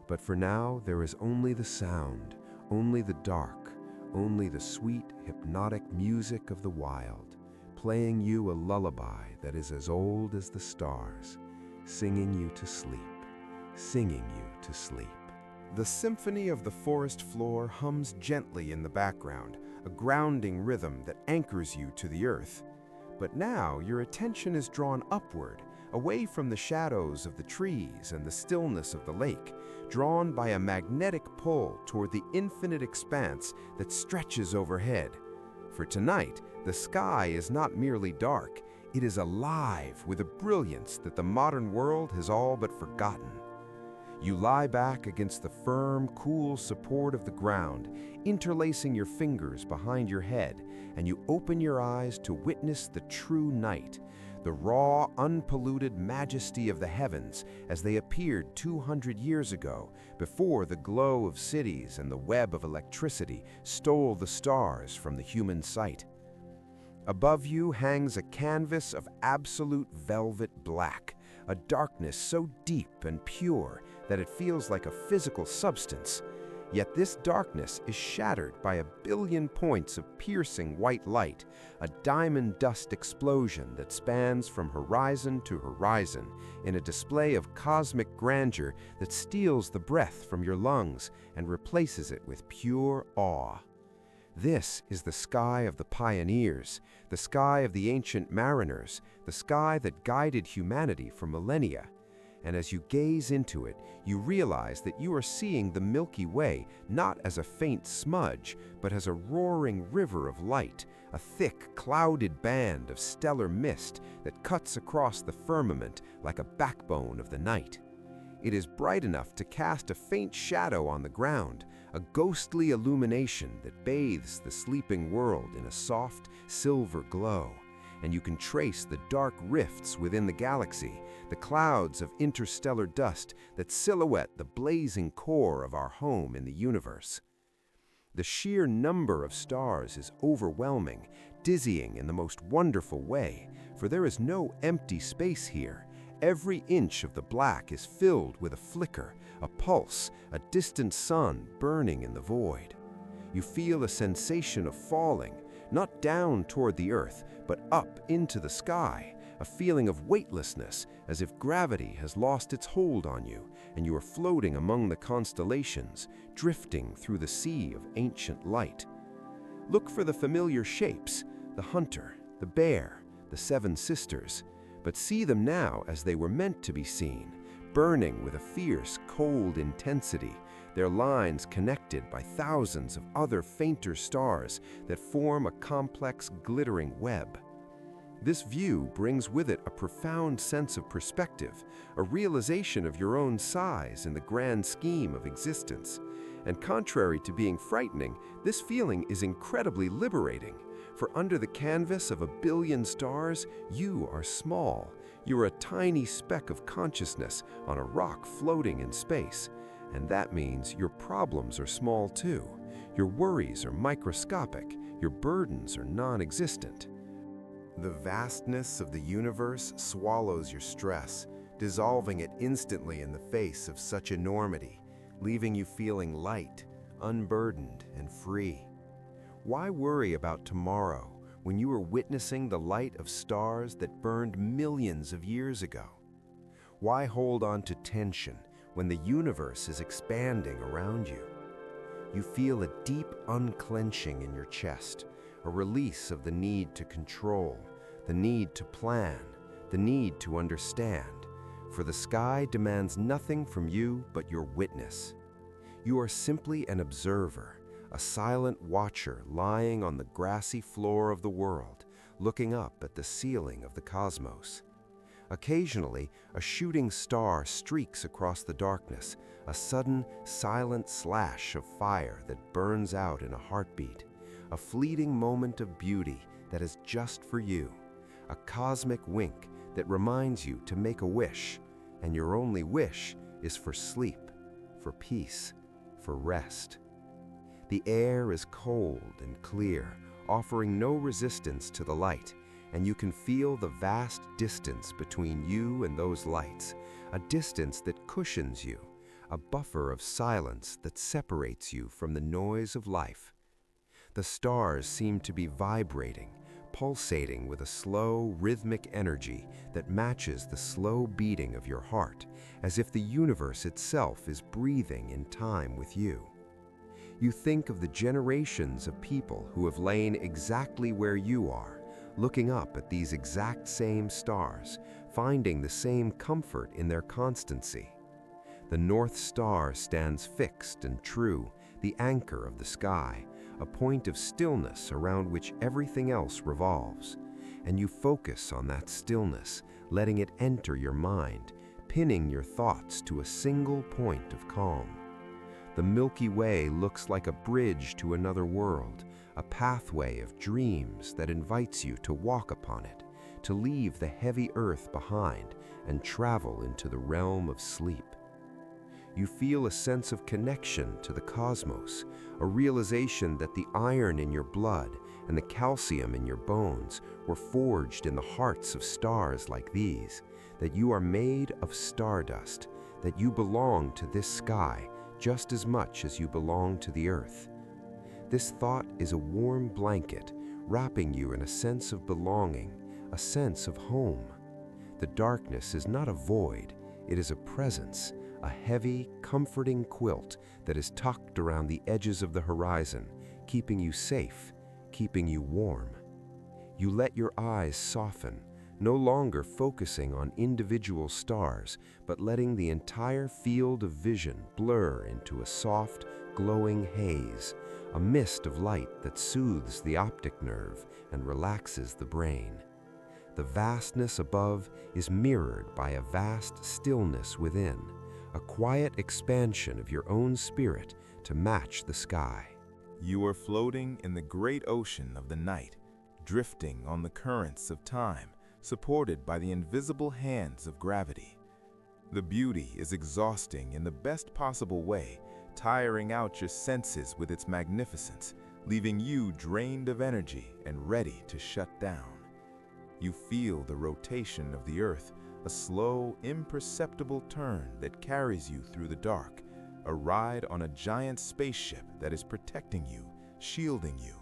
But for now, there is only the sound, only the dark, only the sweet, hypnotic music of the wild, playing you a lullaby that is as old as the stars, singing you to sleep, singing you to sleep. The symphony of the forest floor hums gently in the background, a grounding rhythm that anchors you to the earth. But now your attention is drawn upward, away from the shadows of the trees and the stillness of the lake, drawn by a magnetic pull toward the infinite expanse that stretches overhead. For tonight, the sky is not merely dark, it is alive with a brilliance that the modern world has all but forgotten. You lie back against the firm, cool support of the ground, interlacing your fingers behind your head, and you open your eyes to witness the true night, the raw, unpolluted majesty of the heavens as they appeared 200 years ago, before the glow of cities and the web of electricity stole the stars from the human sight. Above you hangs a canvas of absolute velvet black, a darkness so deep and pure that it feels like a physical substance. Yet this darkness is shattered by a billion points of piercing white light, a diamond dust explosion that spans from horizon to horizon in a display of cosmic grandeur that steals the breath from your lungs and replaces it with pure awe. This is the sky of the pioneers, the sky of the ancient mariners, the sky that guided humanity for millennia. And as you gaze into it, you realize that you are seeing the Milky Way not as a faint smudge, but as a roaring river of light, a thick, clouded band of stellar mist that cuts across the firmament like a backbone of the night. It is bright enough to cast a faint shadow on the ground, a ghostly illumination that bathes the sleeping world in a soft, silver glow. And you can trace the dark rifts within the galaxy, the clouds of interstellar dust that silhouette the blazing core of our home in the universe. The sheer number of stars is overwhelming, dizzying in the most wonderful way, for there is no empty space here. Every inch of the black is filled with a flicker, a pulse, a distant sun burning in the void. You feel a sensation of falling, not down toward the earth, but up into the sky, a feeling of weightlessness, as if gravity has lost its hold on you, and you are floating among the constellations, drifting through the sea of ancient light. Look for the familiar shapes, the hunter, the bear, the seven sisters, but see them now as they were meant to be seen, burning with a fierce, cold intensity, their lines connected by thousands of other fainter stars that form a complex, glittering web. This view brings with it a profound sense of perspective, a realization of your own size in the grand scheme of existence. And contrary to being frightening, this feeling is incredibly liberating. For under the canvas of a billion stars, you are small. You are a tiny speck of consciousness on a rock floating in space. And that means your problems are small too. Your worries are microscopic. Your burdens are non-existent. The vastness of the universe swallows your stress, dissolving it instantly in the face of such enormity, leaving you feeling light, unburdened, and free. Why worry about tomorrow when you are witnessing the light of stars that burned millions of years ago? Why hold on to tension when the universe is expanding around you? You feel a deep unclenching in your chest, a release of the need to control, the need to plan, the need to understand, for the sky demands nothing from you but your witness. You are simply an observer, a silent watcher lying on the grassy floor of the world, looking up at the ceiling of the cosmos. Occasionally, a shooting star streaks across the darkness, a sudden, silent slash of fire that burns out in a heartbeat, a fleeting moment of beauty that is just for you, a cosmic wink that reminds you to make a wish, and your only wish is for sleep, for peace, for rest. The air is cold and clear, offering no resistance to the light, and you can feel the vast distance between you and those lights, a distance that cushions you, a buffer of silence that separates you from the noise of life. The stars seem to be vibrating, pulsating with a slow, rhythmic energy that matches the slow beating of your heart, as if the universe itself is breathing in time with you. You think of the generations of people who have lain exactly where you are, looking up at these exact same stars, finding the same comfort in their constancy. The North Star stands fixed and true, the anchor of the sky, a point of stillness around which everything else revolves. And you focus on that stillness, letting it enter your mind, pinning your thoughts to a single point of calm. The Milky Way looks like a bridge to another world, a pathway of dreams that invites you to walk upon it, to leave the heavy earth behind and travel into the realm of sleep. You feel a sense of connection to the cosmos, a realization that the iron in your blood and the calcium in your bones were forged in the hearts of stars like these, that you are made of stardust, that you belong to this sky just as much as you belong to the earth. This thought is a warm blanket, wrapping you in a sense of belonging, a sense of home. The darkness is not a void, it is a presence, a heavy, comforting quilt that is tucked around the edges of the horizon, keeping you safe, keeping you warm. You let your eyes soften, no longer focusing on individual stars, but letting the entire field of vision blur into a soft, glowing haze, a mist of light that soothes the optic nerve and relaxes the brain. The vastness above is mirrored by a vast stillness within, a quiet expansion of your own spirit to match the sky. You are floating in the great ocean of the night, drifting on the currents of time, supported by the invisible hands of gravity. The beauty is exhausting in the best possible way, tiring out your senses with its magnificence, leaving you drained of energy and ready to shut down. You feel the rotation of the earth, a slow, imperceptible turn that carries you through the dark, a ride on a giant spaceship that is protecting you, shielding you.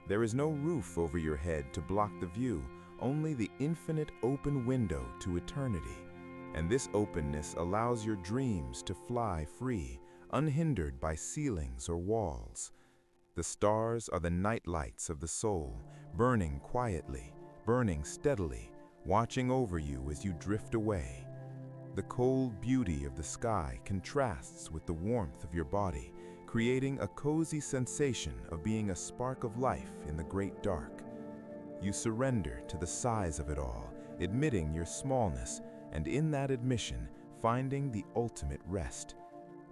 There is no roof over your head to block the view, only the infinite open window to eternity. And this openness allows your dreams to fly free, unhindered by ceilings or walls. The stars are the night lights of the soul, burning quietly, burning steadily, watching over you as you drift away. The cold beauty of the sky contrasts with the warmth of your body, creating a cozy sensation of being a spark of life in the great dark. You surrender to the size of it all, admitting your smallness, and in that admission, finding the ultimate rest.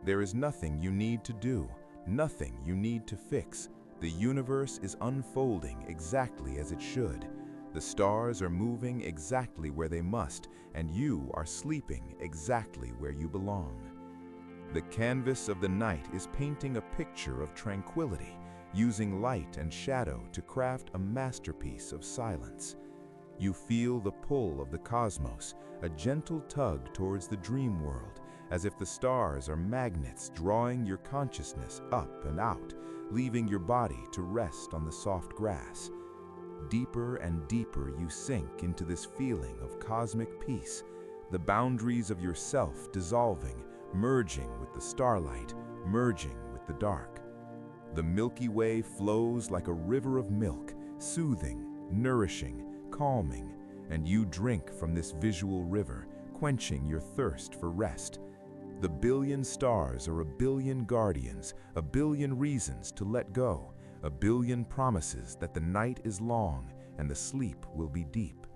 There is nothing you need to do, nothing you need to fix. The universe is unfolding exactly as it should. The stars are moving exactly where they must, and you are sleeping exactly where you belong. The canvas of the night is painting a picture of tranquility, using light and shadow to craft a masterpiece of silence. You feel the pull of the cosmos, a gentle tug towards the dream world, as if the stars are magnets drawing your consciousness up and out, leaving your body to rest on the soft grass. Deeper and deeper you sink into this feeling of cosmic peace, the boundaries of yourself dissolving, merging with the starlight, merging with the dark. The Milky Way flows like a river of milk, soothing, nourishing, calming, and you drink from this visual river, quenching your thirst for rest. The billion stars are a billion guardians, a billion reasons to let go, a billion promises that the night is long and the sleep will be deep.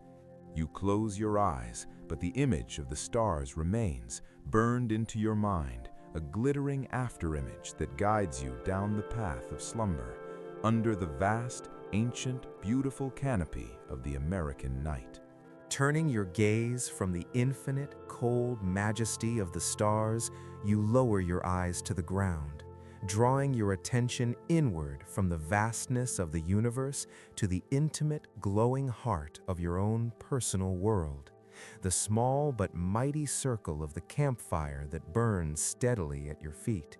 You close your eyes, but the image of the stars remains, burned into your mind, a glittering afterimage that guides you down the path of slumber, under the vast, ancient, beautiful canopy of the American night. Turning your gaze from the infinite, cold majesty of the stars, you lower your eyes to the ground, drawing your attention inward from the vastness of the universe to the intimate, glowing heart of your own personal world, the small but mighty circle of the campfire that burns steadily at your feet.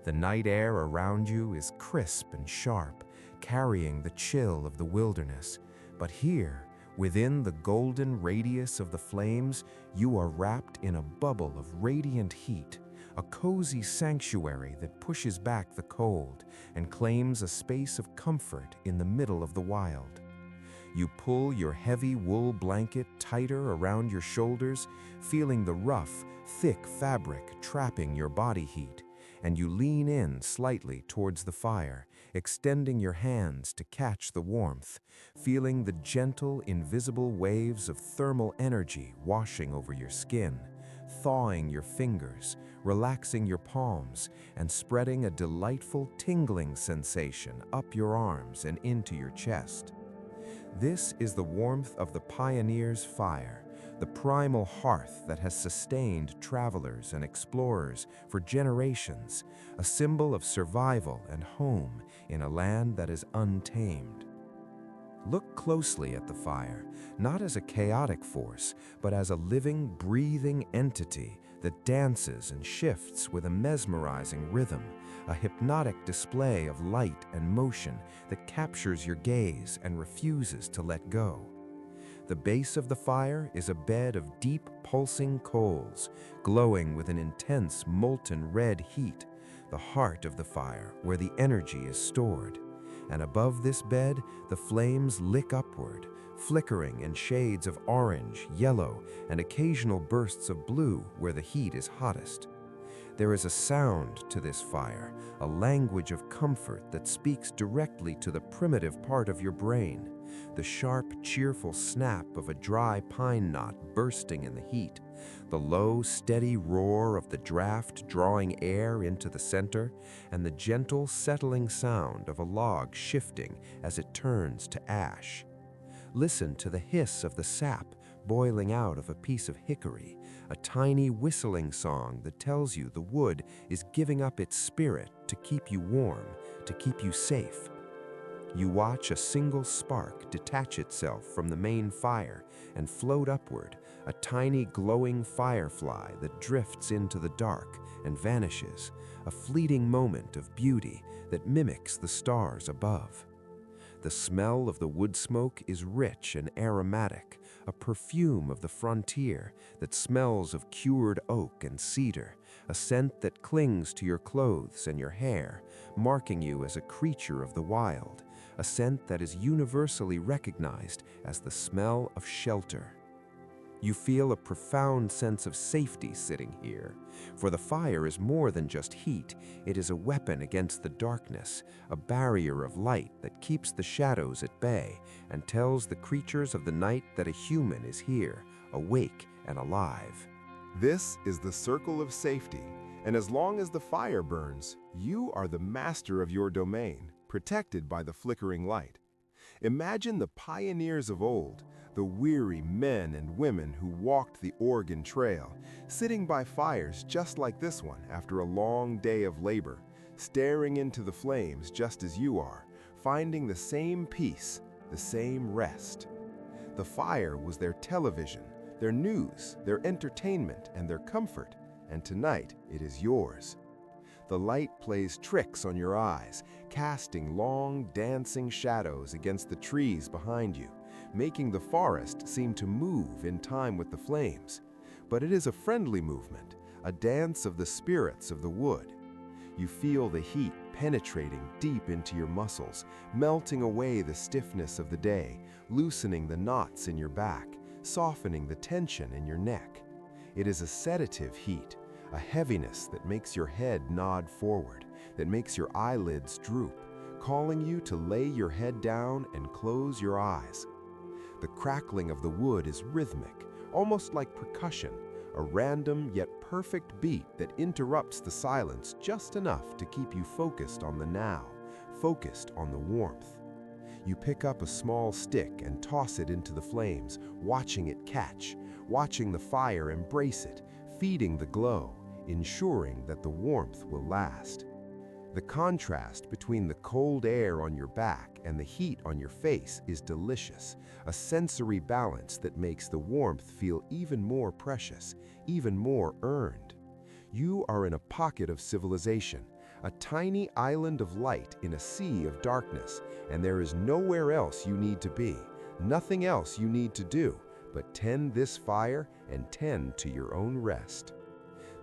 The night air around you is crisp and sharp, carrying the chill of the wilderness, but here, within the golden radius of the flames, you are wrapped in a bubble of radiant heat, a cozy sanctuary that pushes back the cold and claims a space of comfort in the middle of the wild. You pull your heavy wool blanket tighter around your shoulders, feeling the rough, thick fabric trapping your body heat, and you lean in slightly towards the fire, extending your hands to catch the warmth, feeling the gentle, invisible waves of thermal energy washing over your skin, thawing your fingers, relaxing your palms, and spreading a delightful tingling sensation up your arms and into your chest. This is the warmth of the pioneer's fire, the primal hearth that has sustained travelers and explorers for generations, a symbol of survival and home in a land that is untamed. Look closely at the fire, not as a chaotic force, but as a living, breathing entity that dances and shifts with a mesmerizing rhythm, a hypnotic display of light and motion that captures your gaze and refuses to let go. The base of the fire is a bed of deep, pulsing coals, glowing with an intense, molten red heat, the heart of the fire where the energy is stored. And above this bed, the flames lick upward, flickering in shades of orange, yellow, and occasional bursts of blue where the heat is hottest. There is a sound to this fire, a language of comfort that speaks directly to the primitive part of your brain, the sharp, cheerful snap of a dry pine knot bursting in the heat, the low, steady roar of the draft drawing air into the center, and the gentle, settling sound of a log shifting as it turns to ash. Listen to the hiss of the sap boiling out of a piece of hickory, a tiny whistling song that tells you the wood is giving up its spirit to keep you warm, to keep you safe. You watch a single spark detach itself from the main fire and float upward, a tiny glowing firefly that drifts into the dark and vanishes, a fleeting moment of beauty that mimics the stars above. The smell of the wood smoke is rich and aromatic, a perfume of the frontier that smells of cured oak and cedar, a scent that clings to your clothes and your hair, marking you as a creature of the wild, a scent that is universally recognized as the smell of shelter. You feel a profound sense of safety sitting here, for the fire is more than just heat. It is a weapon against the darkness, a barrier of light that keeps the shadows at bay and tells the creatures of the night that a human is here, awake and alive. This is the circle of safety, and as long as the fire burns, you are the master of your domain, protected by the flickering light. Imagine the pioneers of old, the weary men and women who walked the Oregon Trail, sitting by fires just like this one after a long day of labor, staring into the flames just as you are, finding the same peace, the same rest. The fire was their television, their news, their entertainment, and their comfort, and tonight it is yours. The light plays tricks on your eyes, casting long, dancing shadows against the trees behind you, making the forest seem to move in time with the flames. But it is a friendly movement, a dance of the spirits of the wood. You feel the heat penetrating deep into your muscles, melting away the stiffness of the day, loosening the knots in your back, softening the tension in your neck. It is a sedative heat, a heaviness that makes your head nod forward, that makes your eyelids droop, calling you to lay your head down and close your eyes. The crackling of the wood is rhythmic, almost like percussion, a random yet perfect beat that interrupts the silence just enough to keep you focused on the now, focused on the warmth. You pick up a small stick and toss it into the flames, watching it catch, watching the fire embrace it, feeding the glow, ensuring that the warmth will last. The contrast between the cold air on your back and the heat on your face is delicious, a sensory balance that makes the warmth feel even more precious, even more earned. You are in a pocket of civilization, a tiny island of light in a sea of darkness, and there is nowhere else you need to be, nothing else you need to do, but tend this fire and tend to your own rest.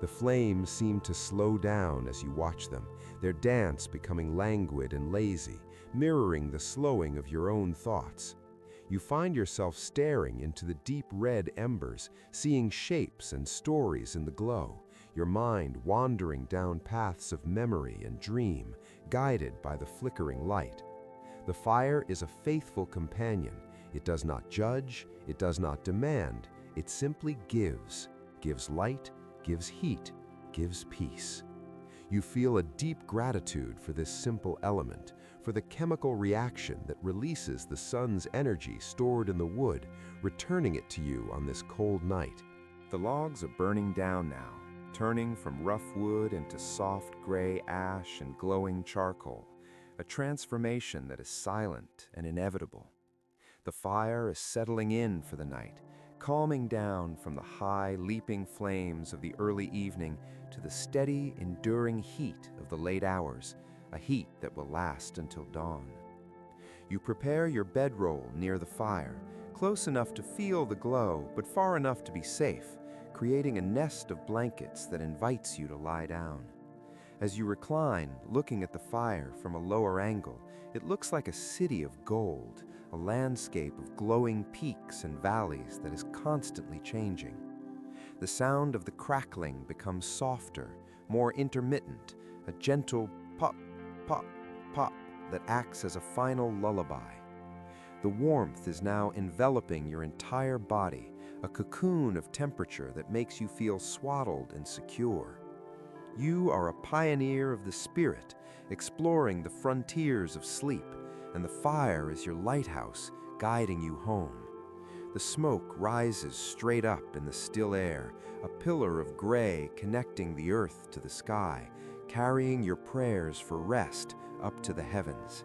The flames seem to slow down as you watch them, their dance becoming languid and lazy, mirroring the slowing of your own thoughts. You find yourself staring into the deep red embers, seeing shapes and stories in the glow, your mind wandering down paths of memory and dream, guided by the flickering light. The fire is a faithful companion. It does not judge, it does not demand, it simply gives light, gives heat, gives peace. You feel a deep gratitude for this simple element, for the chemical reaction that releases the sun's energy stored in the wood, returning it to you on this cold night. The logs are burning down now, turning from rough wood into soft gray ash and glowing charcoal, a transformation that is silent and inevitable. The fire is settling in for the night, calming down from the high, leaping flames of the early evening to the steady, enduring heat of the late hours, a heat that will last until dawn. You prepare your bedroll near the fire, close enough to feel the glow, but far enough to be safe, creating a nest of blankets that invites you to lie down. As you recline, looking at the fire from a lower angle, it looks like a city of gold, a landscape of glowing peaks and valleys that is constantly changing. The sound of the crackling becomes softer, more intermittent, a gentle pop, pop, pop that acts as a final lullaby. The warmth is now enveloping your entire body, a cocoon of temperature that makes you feel swaddled and secure. You are a pioneer of the spirit, exploring the frontiers of sleep, and the fire is your lighthouse, guiding you home. The smoke rises straight up in the still air, a pillar of gray connecting the earth to the sky, carrying your prayers for rest up to the heavens.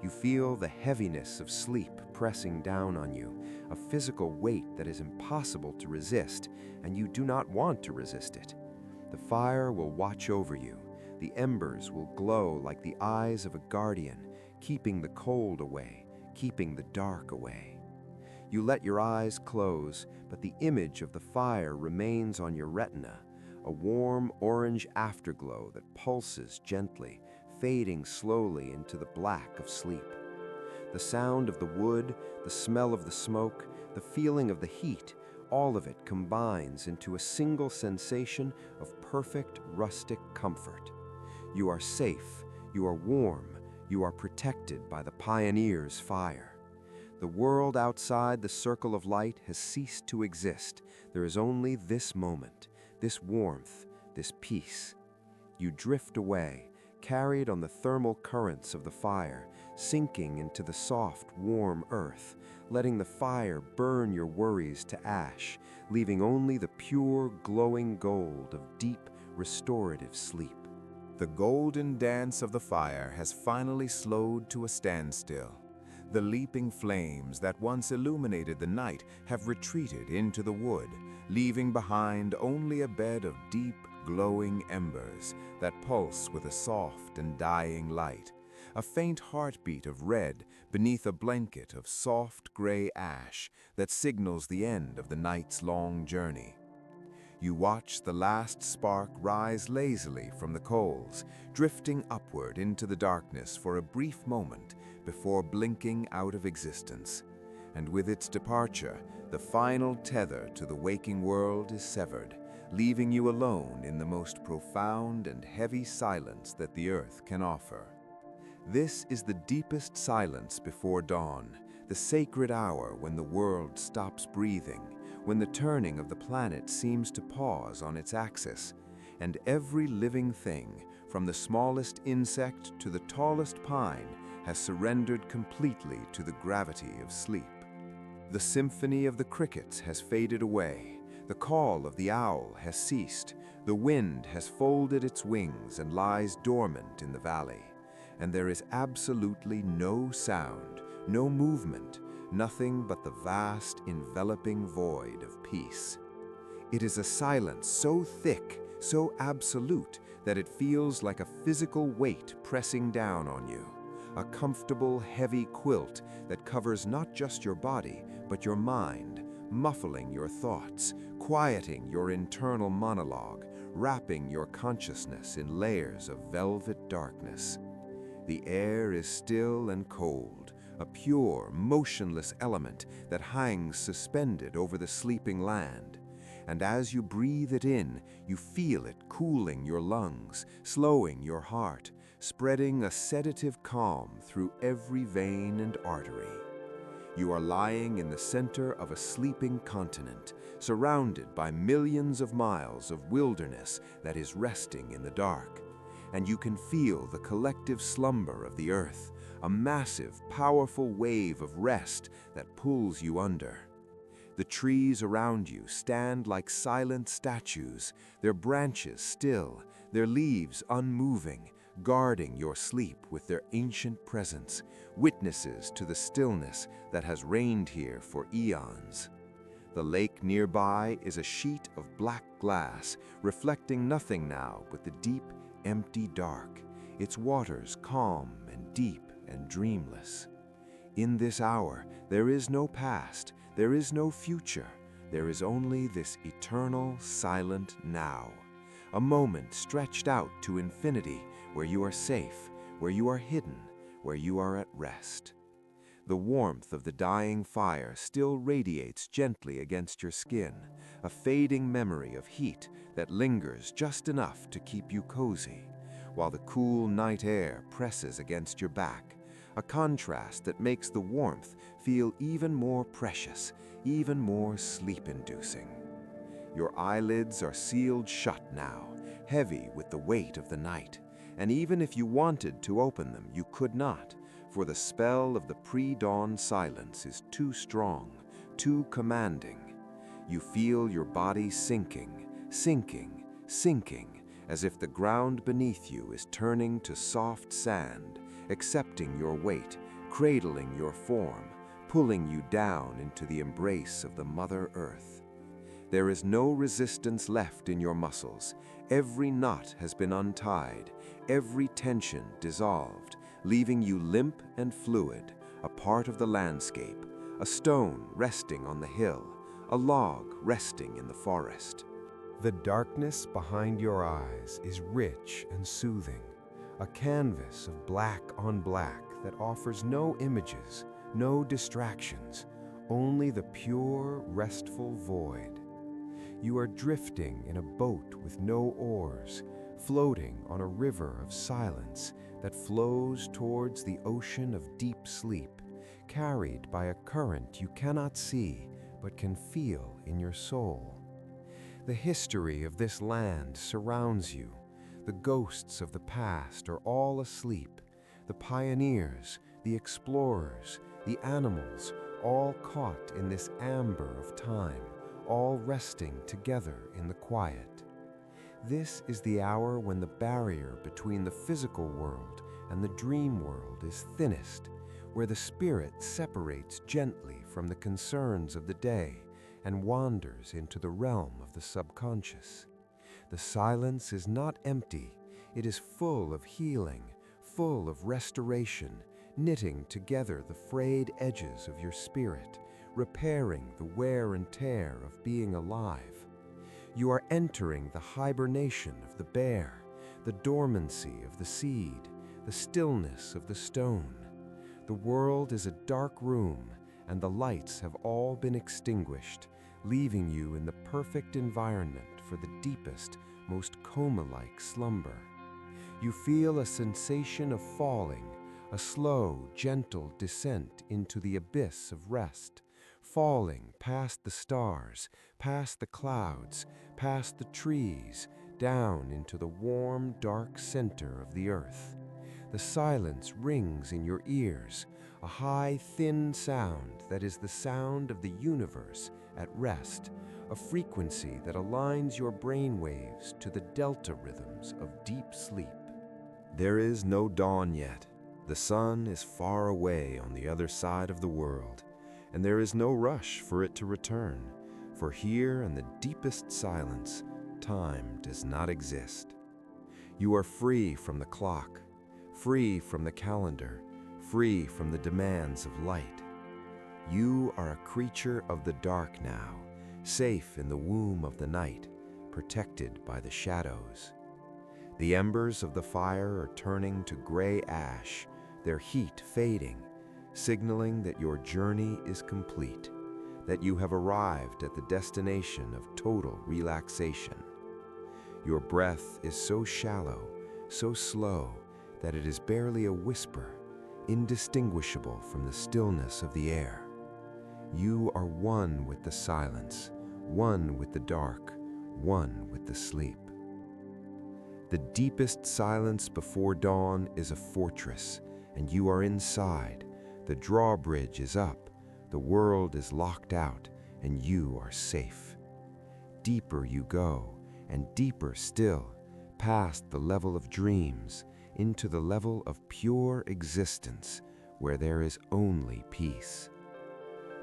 You feel the heaviness of sleep pressing down on you, a physical weight that is impossible to resist, and you do not want to resist it. The fire will watch over you. The embers will glow like the eyes of a guardian, keeping the cold away, keeping the dark away. You let your eyes close, but the image of the fire remains on your retina, a warm orange afterglow that pulses gently, fading slowly into the black of sleep. The sound of the wood, the smell of the smoke, the feeling of the heat, all of it combines into a single sensation of perfect rustic comfort. You are safe, you are warm, you are protected by the pioneer's fire. The world outside the circle of light has ceased to exist. There is only this moment, this warmth, this peace. You drift away, carried on the thermal currents of the fire, sinking into the soft, warm earth, letting the fire burn your worries to ash, leaving only the pure, glowing gold of deep, restorative sleep. The golden dance of the fire has finally slowed to a standstill. The leaping flames that once illuminated the night have retreated into the wood, leaving behind only a bed of deep, glowing embers that pulse with a soft and dying light, a faint heartbeat of red beneath a blanket of soft gray ash that signals the end of the night's long journey. You watch the last spark rise lazily from the coals, drifting upward into the darkness for a brief moment before blinking out of existence. And with its departure, the final tether to the waking world is severed, leaving you alone in the most profound and heavy silence that the earth can offer. This is the deepest silence before dawn, the sacred hour when the world stops breathing, when the turning of the planet seems to pause on its axis, and every living thing, from the smallest insect to the tallest pine, has surrendered completely to the gravity of sleep. The symphony of the crickets has faded away, the call of the owl has ceased, the wind has folded its wings and lies dormant in the valley, and there is absolutely no sound, no movement, nothing but the vast, enveloping void of peace. It is a silence so thick, so absolute, that it feels like a physical weight pressing down on you, a comfortable, heavy quilt that covers not just your body, but your mind, muffling your thoughts, quieting your internal monologue, wrapping your consciousness in layers of velvet darkness. The air is still and cold, a pure, motionless element that hangs suspended over the sleeping land. And as you breathe it in, you feel it cooling your lungs, slowing your heart, spreading a sedative calm through every vein and artery. You are lying in the center of a sleeping continent, surrounded by millions of miles of wilderness that is resting in the dark. And you can feel the collective slumber of the earth, a massive, powerful wave of rest that pulls you under. The trees around you stand like silent statues, their branches still, their leaves unmoving, guarding your sleep with their ancient presence, witnesses to the stillness that has reigned here for eons. The lake nearby is a sheet of black glass, reflecting nothing now but the deep, empty dark, its waters calm and deep and dreamless. In this hour, there is no past, there is no future, there is only this eternal, silent now. A moment stretched out to infinity, where you are safe, where you are hidden, where you are at rest. The warmth of the dying fire still radiates gently against your skin, a fading memory of heat that lingers just enough to keep you cozy, while the cool night air presses against your back, a contrast that makes the warmth feel even more precious, even more sleep-inducing. Your eyelids are sealed shut now, heavy with the weight of the night, and even if you wanted to open them, you could not, for the spell of the pre-dawn silence is too strong, too commanding. You feel your body sinking, sinking, sinking, as if the ground beneath you is turning to soft sand, accepting your weight, cradling your form, pulling you down into the embrace of the Mother Earth. There is no resistance left in your muscles. Every knot has been untied, every tension dissolved, leaving you limp and fluid, a part of the landscape, a stone resting on the hill, a log resting in the forest. The darkness behind your eyes is rich and soothing, a canvas of black on black that offers no images, no distractions, only the pure, restful void. You are drifting in a boat with no oars, floating on a river of silence that flows towards the ocean of deep sleep, carried by a current you cannot see but can feel in your soul. The history of this land surrounds you. The ghosts of the past are all asleep. The pioneers, the explorers, the animals, all caught in this amber of time, all resting together in the quiet. This is the hour when the barrier between the physical world and the dream world is thinnest, where the spirit separates gently from the concerns of the day and wanders into the realm of the subconscious. The silence is not empty, it is full of healing, full of restoration, knitting together the frayed edges of your spirit, repairing the wear and tear of being alive. You are entering the hibernation of the bear, the dormancy of the seed, the stillness of the stone. The world is a dark room, and the lights have all been extinguished, leaving you in the perfect environment for the deepest, most coma-like slumber. You feel a sensation of falling, a slow, gentle descent into the abyss of rest, falling past the stars, past the clouds, past the trees, down into the warm, dark center of the earth. The silence rings in your ears, a high, thin sound that is the sound of the universe at rest, a frequency that aligns your brain waves to the delta rhythms of deep sleep. There is no dawn yet. The sun is far away on the other side of the world, and there is no rush for it to return, for here in the deepest silence, time does not exist. You are free from the clock, free from the calendar, free from the demands of light. You are a creature of the dark now, safe in the womb of the night, protected by the shadows. The embers of the fire are turning to gray ash, their heat fading, signaling that your journey is complete, that you have arrived at the destination of total relaxation. Your breath is so shallow, so slow, that it is barely a whisper, indistinguishable from the stillness of the air. You are one with the silence, one with the dark, one with the sleep. The deepest silence before dawn is a fortress, and you are inside. The drawbridge is up, the world is locked out, and you are safe. Deeper you go, and deeper still, past the level of dreams, into the level of pure existence, where there is only peace.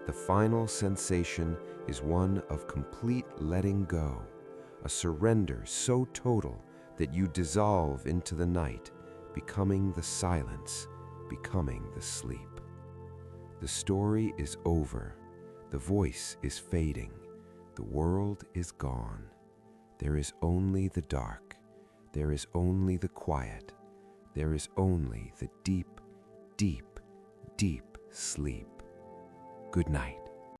The final sensation is one of complete letting go, a surrender so total that you dissolve into the night, becoming the silence, becoming the sleep. The story is over. The voice is fading. The world is gone. There is only the dark. There is only the quiet. There is only the deep, deep, deep sleep. Good night.